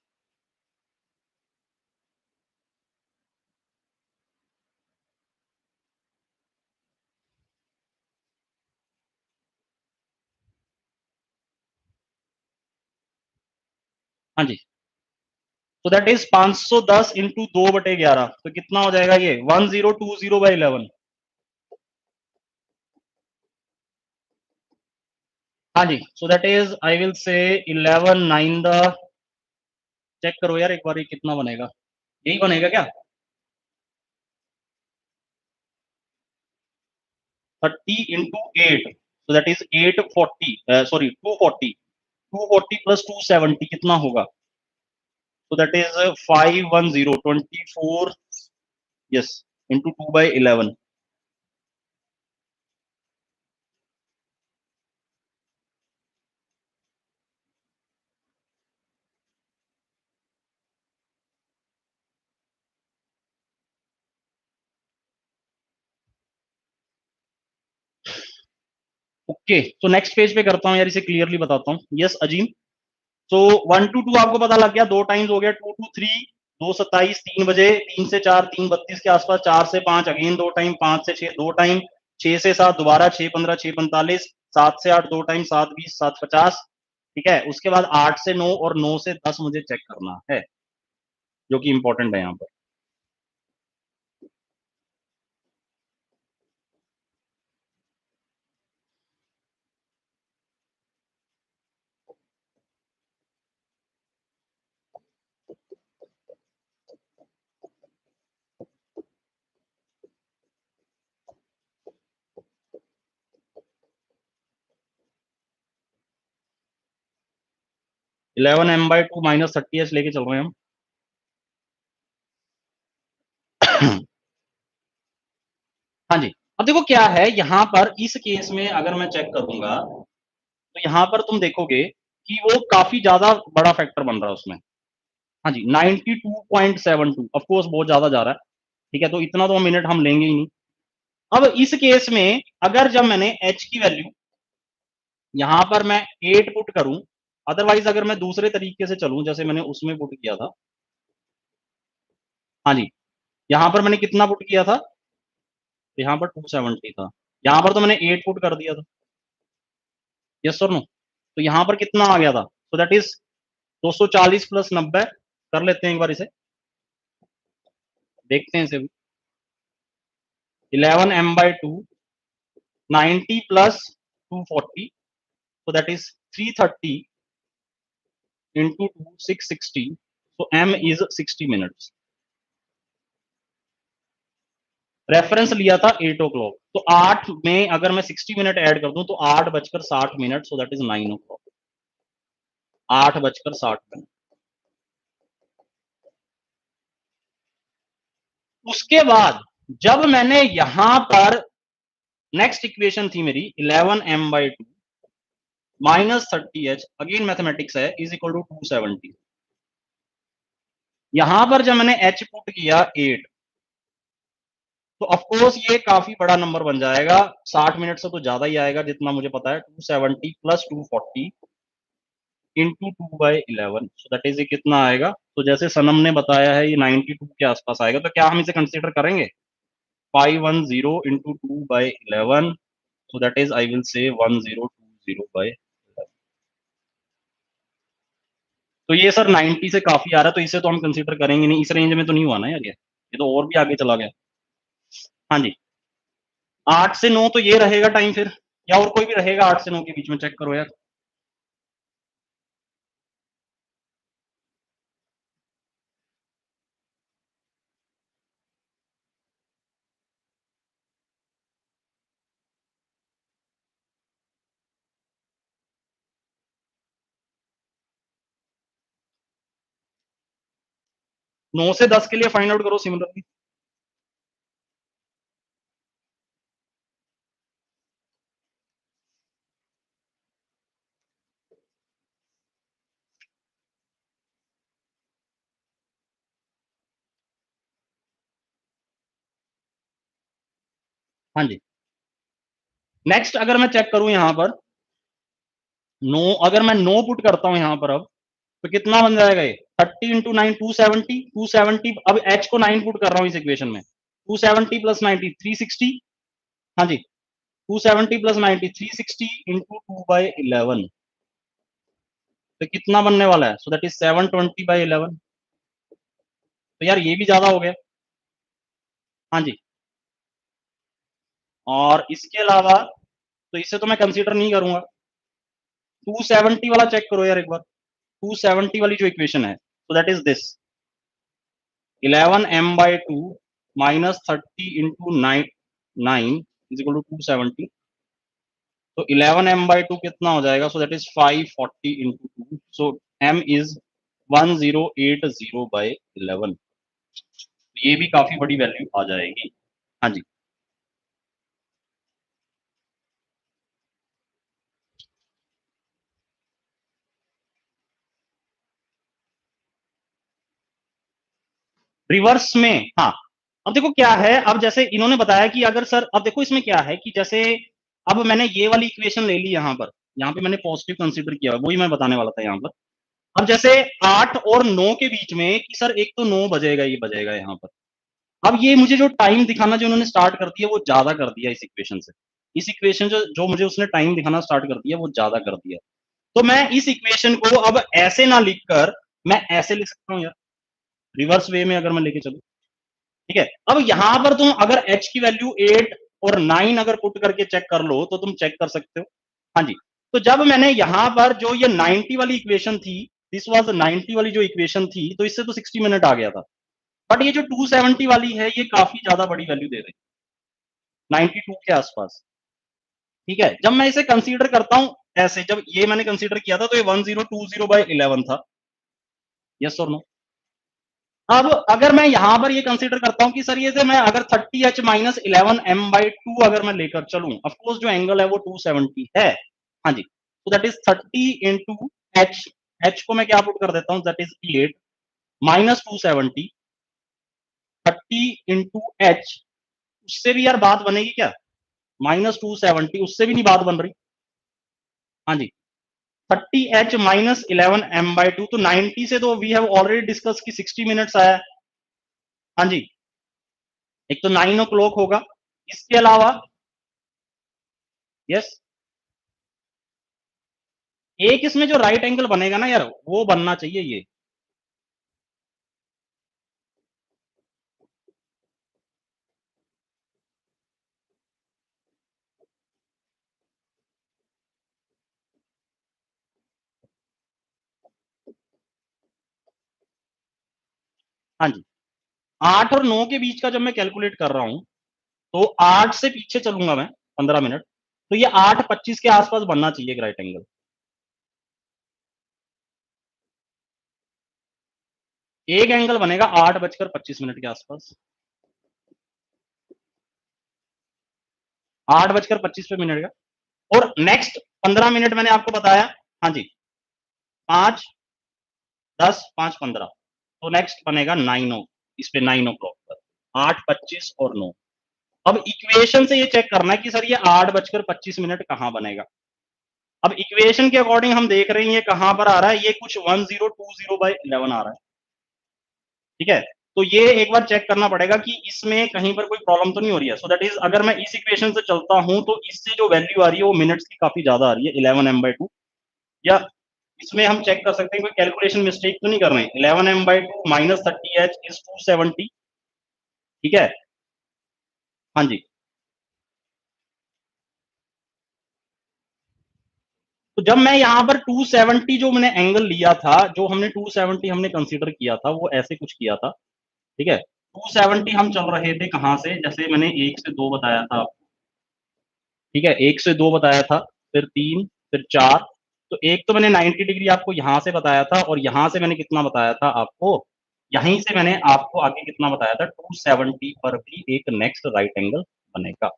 हाँ जी, तो दैट इज 510 इंटू 2/11, तो कितना हो जाएगा ये 1020/11, हाँ जी। So that is I will say 11 9 the, check करो यार एक बार ये कितना बनेगा, यही बनेगा क्या, 30 into 8, so that is 840, sorry 240, 240 plus 270 कितना होगा, so that is 510, 24, yes, into 2/11, okay, तो नेक्स्ट पेज पे करता हूँ यार, इसे क्लियरली बताता हूँ। यस अजीम, तो 1 to 2 आपको पता लग गया, 2 टाइम्स हो गया, 2 to 3 2:27, 3 बजे, 3 से 4 3:32 के आसपास, 4 से 5 अगेन 2 टाइम, 5 से 6 2 टाइम, 6 से 7 दोबारा, 6:15 6:45, 7 से 8 2 टाइम, 7:20 7:50, ठीक है। उसके बाद 8 से 9 और 9 से 10 मुझे चेक करना है, जो कि इंपॉर्टेंट है यहाँ पर। 11m/2 -30h लेके चल रहे हैं हम। हाँ जी, अब देखो क्या है यहाँ पर, इस केस में अगर मैं चेक करूंगा तो यहाँ पर तुम देखोगे कि वो काफी ज्यादा बड़ा फैक्टर बन रहा है उसमें। हाँ जी, 92.72, ऑफ कोर्स बहुत ज्यादा जा रहा है, ठीक है, तो इतना तो मिनट हम लेंगे ही नहीं। अब इस केस में अगर जब मैंने h की वैल्यू यहां पर मैं 8 पुट करूं, अदरवाइज अगर मैं दूसरे तरीके से चलूं जैसे मैंने उसमें पुट किया था, हाँ जी, यहां पर मैंने कितना पुट किया था, यहां पर 270 था, यहां पर तो मैंने 8 पुट कर दिया था, यस और नो, तो यहां पर कितना आ गया था, सो दैट इज 240 प्लस 90, कर लेते हैं एक बार इसे, देखते हैं इसे भी। 11m/2 90 plus 240, so that is 330 into 2 660, so m is 60 minutes। Reference लिया था 8 o'clock, तो 8 में अगर मैं 60 मिनट ऐड कर दूं तो 8:60 सो दैट इज 9 o'clock, 8:60। उसके बाद जब मैंने यहां पर नेक्स्ट इक्वेशन थी मेरी 11m/2 -30h, अगेन मैथमेटिक्स है, इज इक्वल टू 270। यहां पर जब मैंने h पुट किया 8, तो ऑफ कोर्स ये काफी बड़ा नंबर बन जाएगा, 60 मिनट से तो ज्यादा ही आएगा जितना मुझे पता है, 270 plus 240 into 2/11, so that is, ये कितना आएगा, तो जैसे सनम ने बताया है ये 92 के आसपास आएगा, तो क्या हम इसे कंसीडर करेंगे, 510 into 2/11, so that is I will से 1020/11। तो ये सर 90 से काफी आ रहा है, तो इसे तो हम कंसीडर करेंगे नहीं, इस रेंज में तो नहीं हुआ ना यार, ये तो और भी आगे चला गया। हाँ जी, 8 से 9 तो ये रहेगा टाइम फिर, या और कोई भी रहेगा 8 से 9 के बीच में, चेक करो यार। 9 से 10 के लिए फाइंड आउट करो सिमिलरली। हाँ जी, नेक्स्ट अगर मैं चेक करूं यहां पर 9, अगर मैं 9 पुट करता हूं यहां पर अब, तो कितना बन जाएगा ये, 30 इंटू 9 270, अब एच को 9 पुट कर रहा हूं इस इक्वेशन में, 270 प्लस 90 360, हाँ जी, 270 प्लस 90 360 इंटू 2/11, तो कितना बनने वाला है, सो दैट इज 720/11। तो यार ये भी ज्यादा हो गया, हाँ जी, और इसके अलावा तो इसे तो मैं कंसीडर नहीं करूंगा। 270 वाला चेक करो यार एक बार, 270 वाली जो इक्वेशन है, so that is this 11m/2 -30 into 9 is equal to 270, तो 11m/2 कितना हो जाएगा, so that is 540 into 2, so m is 1080/11, ये भी काफी बड़ी वैल्यू आ जाएगी। हाँ जी, रिवर्स में, हाँ, अब देखो क्या है, अब जैसे इन्होंने बताया कि अगर सर, अब देखो इसमें क्या है कि जैसे अब मैंने ये वाली इक्वेशन ले ली यहाँ पे मैंने पॉजिटिव कंसीडर किया, वही मैं बताने वाला था यहाँ पर। अब जैसे 8 और 9 के बीच में कि सर एक तो 9 बजेगा, ये बजेगा यहाँ पर। अब ये मुझे जो टाइम दिखाना जो उन्होंने स्टार्ट कर दिया वो ज्यादा कर दिया इस इक्वेशन से। इस इक्वेशन जो मुझे उसने टाइम दिखाना स्टार्ट कर दिया वो ज्यादा कर दिया। तो मैं इस इक्वेशन को अब ऐसे ना लिखकर मैं ऐसे लिख सकता हूँ यार, रिवर्स वे में अगर मैं लेके चलूं। ठीक है, अब यहां पर तुम अगर h की वैल्यू 8 और 9 अगर पुट करके चेक कर लो तो तुम चेक कर सकते हो। हाँ जी, तो जब मैंने यहां पर जो ये 90 वाली इक्वेशन थी, दिस वाज 90 वाली जो इक्वेशन थी, तो इससे तो 60 मिनट आ गया था। बट ये जो 270 वाली है ये काफी ज्यादा बड़ी वैल्यू दे रही है, 92 के आसपास। ठीक है, जब मैं इसे कंसीडर करता हूं ऐसे, जब ये मैंने कंसीडर किया था तो ये 1020/11 था। यस और नो? अब अगर मैं यहां पर ये कंसीडर करता हूं कि सर ये से मैं अगर 30h माइनस 11m/2 अगर मैं लेकर चलूं, ऑफकोर्स जो एंगल है वो 270 है। हाँ जी, तो that is 30 into H. H को मैं क्या पुट कर देता हूं, that is 8 minus 270, 30 into H. उससे भी यार बात बनेगी क्या? -270 उससे भी नहीं बात बन रही। हाँ जी, 30h माइनस 11m/2, तो 90 से तो वी हैव ऑलरेडी डिस्कस कि 60 मिनट्स आया है। हाँ जी, एक तो 9 o'clock होगा, इसके अलावा यस, एक इसमें जो राइट एंगल बनेगा ना यार, वो बनना चाहिए ये। हाँ जी, 8 और 9 के बीच का जब मैं कैलकुलेट कर रहा हूं, तो 8 से पीछे चलूंगा मैं 15 मिनट, तो ये 8:25 के आसपास बनना चाहिए एक राइट एंगल। एक एंगल बनेगा 8:25 के आसपास, 8:25 का। और नेक्स्ट 15 मिनट मैंने आपको बताया। हाँ जी, 5, 10, 5, 15, तो नेक्स्ट बनेगा 9 इस पे 9 o'clock पर, 8:25 और 9। अब इक्वेशन से ये चेक करना है कि सर ये 8:25 कहां बनेगा। अब इक्वेशन के अकॉर्डिंग हम देख रहे हैं ये कहां पर आ रहा है, ये कुछ 1020/11 आ रहा है। ठीक है, तो ये एक बार चेक करना पड़ेगा कि इसमें कहीं पर कोई प्रॉब्लम तो नहीं हो रही है। सो दैट इज अगर मैं इस इक्वेशन से चलता हूं तो इससे जो वैल्यू आ रही है वो मिनट्स की काफी ज्यादा आ रही है, 11m/2। या इसमें हम चेक कर सकते हैं कोई कैलकुलेशन मिस्टेक तो नहीं कर रहे हैं। 11m/2 minus 30h is 270। ठीक है, हाँ जी, तो जब मैं यहाँ पर 270 जो मैंने एंगल लिया था, जो हमने 270 हमने कंसीडर किया था, वो ऐसे कुछ किया था। ठीक है, 270 हम चल रहे थे कहां से, जैसे मैंने 1 से 2 बताया था। ठीक है, 1 से 2 बताया था, फिर 3, फिर 4। तो एक तो मैंने 90 डिग्री आपको यहां से बताया था, और यहां से मैंने कितना बताया था आपको, यहीं से मैंने आपको आगे कितना बताया था, 270 पर भी एक नेक्स्ट राइट एंगल बनेगा।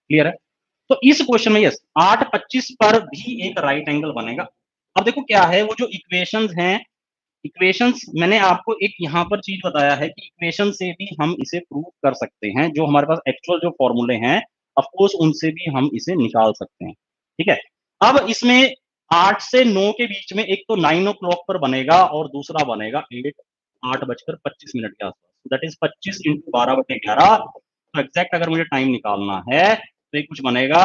क्लियर है? तो इस क्वेश्चन में यस, 8:25 पर भी एक राइट एंगल बनेगा। अब देखो क्या है, वो जो इक्वेशंस हैं, इक्वेशंस मैंने आपको एक यहाँ पर चीज बताया है कि इक्वेशन से भी हम इसे प्रूव कर सकते हैं, जो हमारे पास एक्चुअल जो फॉर्मूले हैं, ऑफ कोर्स उनसे भी हम इसे निकाल सकते हैं। ठीक है, अब इसमें 8 से 9 के बीच में एक तो 9 o'clock पर बनेगा और दूसरा बनेगा 8:25 के आसपास, दैट इज 25 इंटू 12/11। तो एग्जैक्ट अगर मुझे टाइम निकालना है तो ये कुछ बनेगा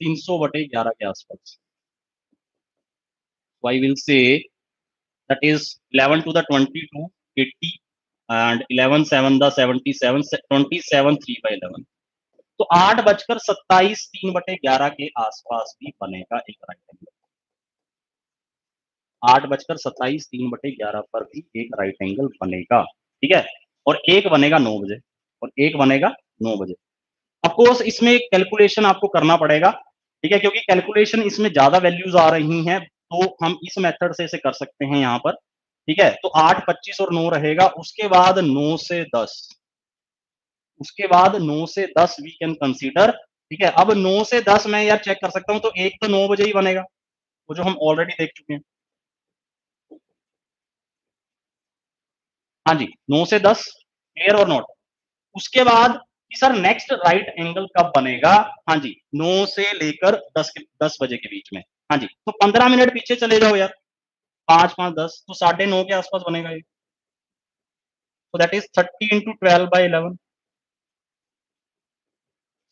300/11 के आसपास। आई विल से that is 11 to the 22 80 and 11 7 the 77 27 3/11। तो 8:27 3/11 के आसपास भी बनेगा एक राइट एंगल। 8:27 3/11 पर भी एक राइट एंगल बनेगा। ठीक है, और एक बनेगा 9 बजे, और एक बनेगा 9 बजे। ऑफकोर्स इसमें कैलकुलेशन आपको करना पड़ेगा। ठीक है, क्योंकि कैलकुलेशन इसमें ज्यादा वैल्यूज आ रही हैं, तो हम इस मेथड से इसे कर सकते हैं यहाँ पर। ठीक है, तो 8:25 और 9 रहेगा, उसके बाद 9 से 10, उसके बाद 9 से 10 वी कैन कंसीडर। ठीक है, अब 9 से 10 मैं यार चेक कर सकता हूं, तो एक तो 9 बजे ही बनेगा, वो जो हम ऑलरेडी देख चुके हैं। हाँ जी, 9 से 10, क्लियर और नॉट? उसके बाद कि सर नेक्स्ट राइट एंगल कब बनेगा? हाँ जी, 9 से लेकर 10 बजे के बीच में। हाँ जी, तो 15 मिनट पीछे चले जाओ यार, 5, 5, 10 तो 9:30 के आसपास बनेगा ये। So that is 30 into 12 by 11.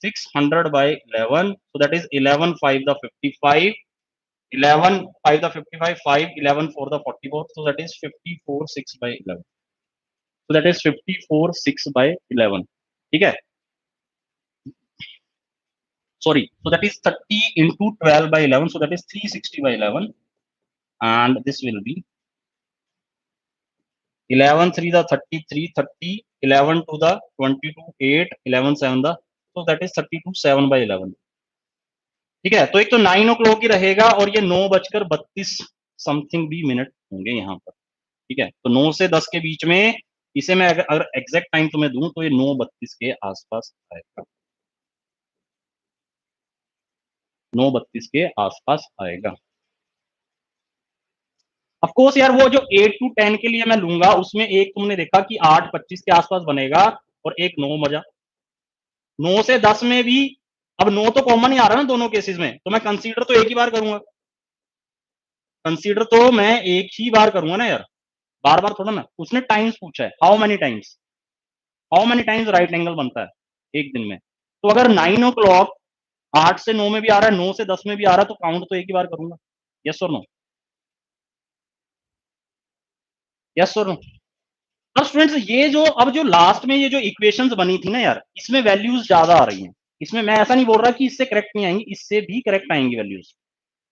600 by 11. So that is 11 5 the 55. 11 5 the 55. 5 11 4 the 44. So that is 54 6 by 11. So that is 54 6 by 11. ठीक है? Sorry. So that is 30 into 12 by 11. So that is 360 by 11. And this will be 11 3 the 33 30. 11 to the 22 8. 11 7 the. So that is 32 7 by 11. ठीक है, तो एक तो 9 ओ clock ही रहेगा और ये 9:32 समथिंग भी मिनट होंगे यहाँ पर। ठीक है, तो 9 से 10 के बीच में इसे मैं अगर एग्जैक्ट टाइम तुम्हें दूं तो ये 9:32 के आसपास आएगा। 9:32 के आसपास आएगा। ऑफ कोर्स यार वो जो 8 to 10 के लिए मैं लूंगा उसमें एक तुमने देखा कि 8:25 के आसपास बनेगा और एक 9 बजा। 9 से 10 में भी अब 9 तो कॉमन ही आ रहा है ना दोनों केसेस में, तो मैं कंसीडर तो एक ही बार करूंगा। कंसीडर तो मैं एक ही बार करूंगा ना यार, बार बार थोड़ा ना। उसने टाइम्स पूछा है, how many times right angle बनता है एक दिन में। तो अगर 9 ओ क्लॉक 8 से 9 में भी आ रहा है, 9 से 10 में भी आ रहा है, तो काउंट तो एक ही बार करूंगा। यस और नो? यस और नो? अब स्टूडेंट्स ये जो अब जो लास्ट में ये जो इक्वेशंस बनी थी ना यार, इसमें वैल्यूज ज्यादा आ रही हैं। इसमें मैं ऐसा नहीं बोल रहा कि इससे करेक्ट नहीं आएंगी, इससे भी करेक्ट आएंगी वैल्यूज,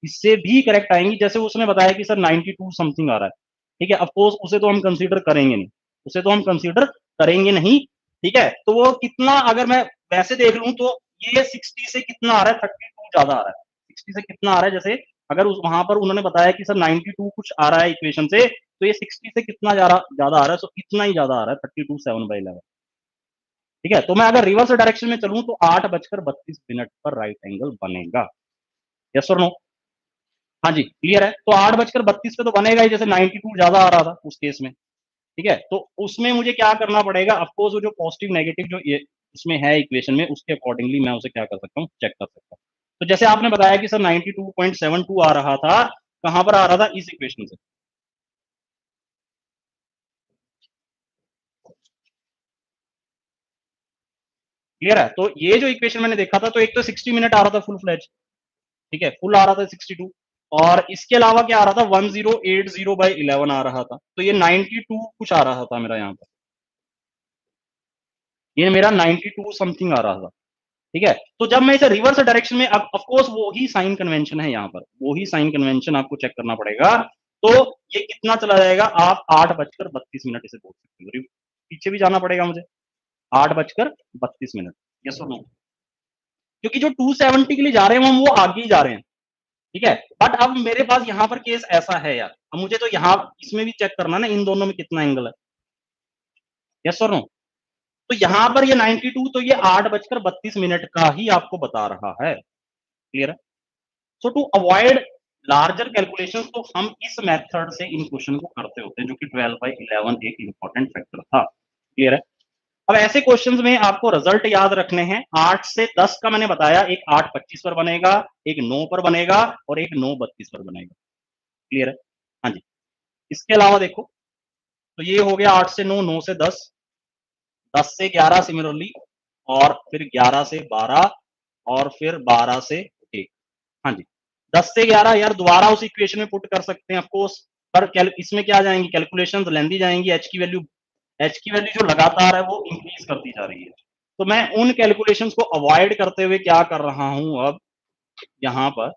इससे भी करेक्ट आएंगी। जैसे उसने बताया कि सर 92 समथिंग आ रहा है, ठीक है, ऑफकोर्स उसे तो हम कंसीडर करेंगे नहीं, उसे तो हम कंसीडर करेंगे नहीं। ठीक है, तो वो कितना, अगर मैं वैसे देख लूं तो ये 60 से कितना आ रहा है, 32 ज्यादा आ रहा है। 60 से कितना आ रहा है, जैसे अगर वहां पर उन्होंने बताया कि सर 92 कुछ आ रहा है इक्वेशन से, तो ये 60 से कितना ज्यादा आ रहा है, तो इतना ही ज्यादा आ रहा है, 32 7 by 11। ठीक है, तो मैं अगर रिवर्स डायरेक्शन में चलूं तो 8:32 पर राइट एंगल बनेगा। यस और नो? हाँ जी, क्लियर है। तो 8:32 पे तो बनेगा ही, जैसे 92 ज्यादा आ रहा था उस केस में। ठीक है, तो उसमें मुझे क्या करना पड़ेगा, ऑफकोर्स वो जो पॉजिटिव नेगेटिव जो ये उसमें है इक्वेशन में, उसके अकॉर्डिंगली मैं उसे क्या कर सकता हूँ, चेक कर सकता हूँ। तो जैसे आपने बताया कि सर 92.72 आ रहा था, कहां पर आ रहा था, इस इक्वेशन से। क्लियर है? तो ये जो इक्वेशन मैंने देखा था, तो एक तो 60 मिनट आ रहा था फुल फ्लैज, ठीक है, फुल आ रहा था 62, और इसके अलावा क्या आ रहा था, 1080/11 आ रहा था। तो ये 92 कुछ आ रहा था मेरा यहाँ पर, ये मेरा 92 समथिंग आ रहा था। ठीक है, तो जब मैं इसे रिवर्स डायरेक्शन में, अब ऑफ कोर्स वो ही साइन कन्वेंशन है यहाँ पर, वो ही साइन कन्वेंशन आपको चेक करना पड़ेगा। तो ये कितना चला जाएगा, आप 8:32 इसे बोल सकते हो। पीछे भी जाना पड़ेगा मुझे, 8:32। यस और नो? क्योंकि जो 270 के लिए जा रहे हैं हम, वो आगे ही जा रहे हैं। ठीक है, बट अब मेरे पास यहाँ पर केस ऐसा है यार, अब मुझे तो यहाँ इसमें भी चेक करना ना, इन दोनों में कितना एंगल है। यस और नो? तो यहाँ पर ये 92, तो ये 8:32 का ही आपको बता रहा है। क्लियर है? सो टू अवॉइड लार्जर कैलकुलेशंस, तो हम इस मेथड से इन क्वेश्चन को करते होते हैं, जो कि 12/11 एक इंपॉर्टेंट फैक्टर था। क्लियर है? अब ऐसे क्वेश्चंस में आपको रिजल्ट याद रखने हैं। 8 से 10 का मैंने बताया, एक 8:25 पर बनेगा, एक 9 पर बनेगा और एक 9:32 पर बनेगा। क्लियर है? हाँ जी। इसके अलावा देखो, तो ये हो गया 8 से 9, 9 से 10, 10 से 11 सिमिलरली, और फिर 11 से 12, और फिर 12 से 1। हाँ जी, 10 से 11 यार दोबारा उस इक्वेशन में पुट कर सकते हैं ऑफकोर्स, पर इसमें क्या जाएंगी, कैलकुलेशंस लेंदी जाएंगी। एच की वैल्यू जो लगातार है वो इंक्रीज करती जा रही है। तो मैं उन कैलकुलेशंस को अवॉइड करते हुए क्या कर रहा हूं, अब यहां पर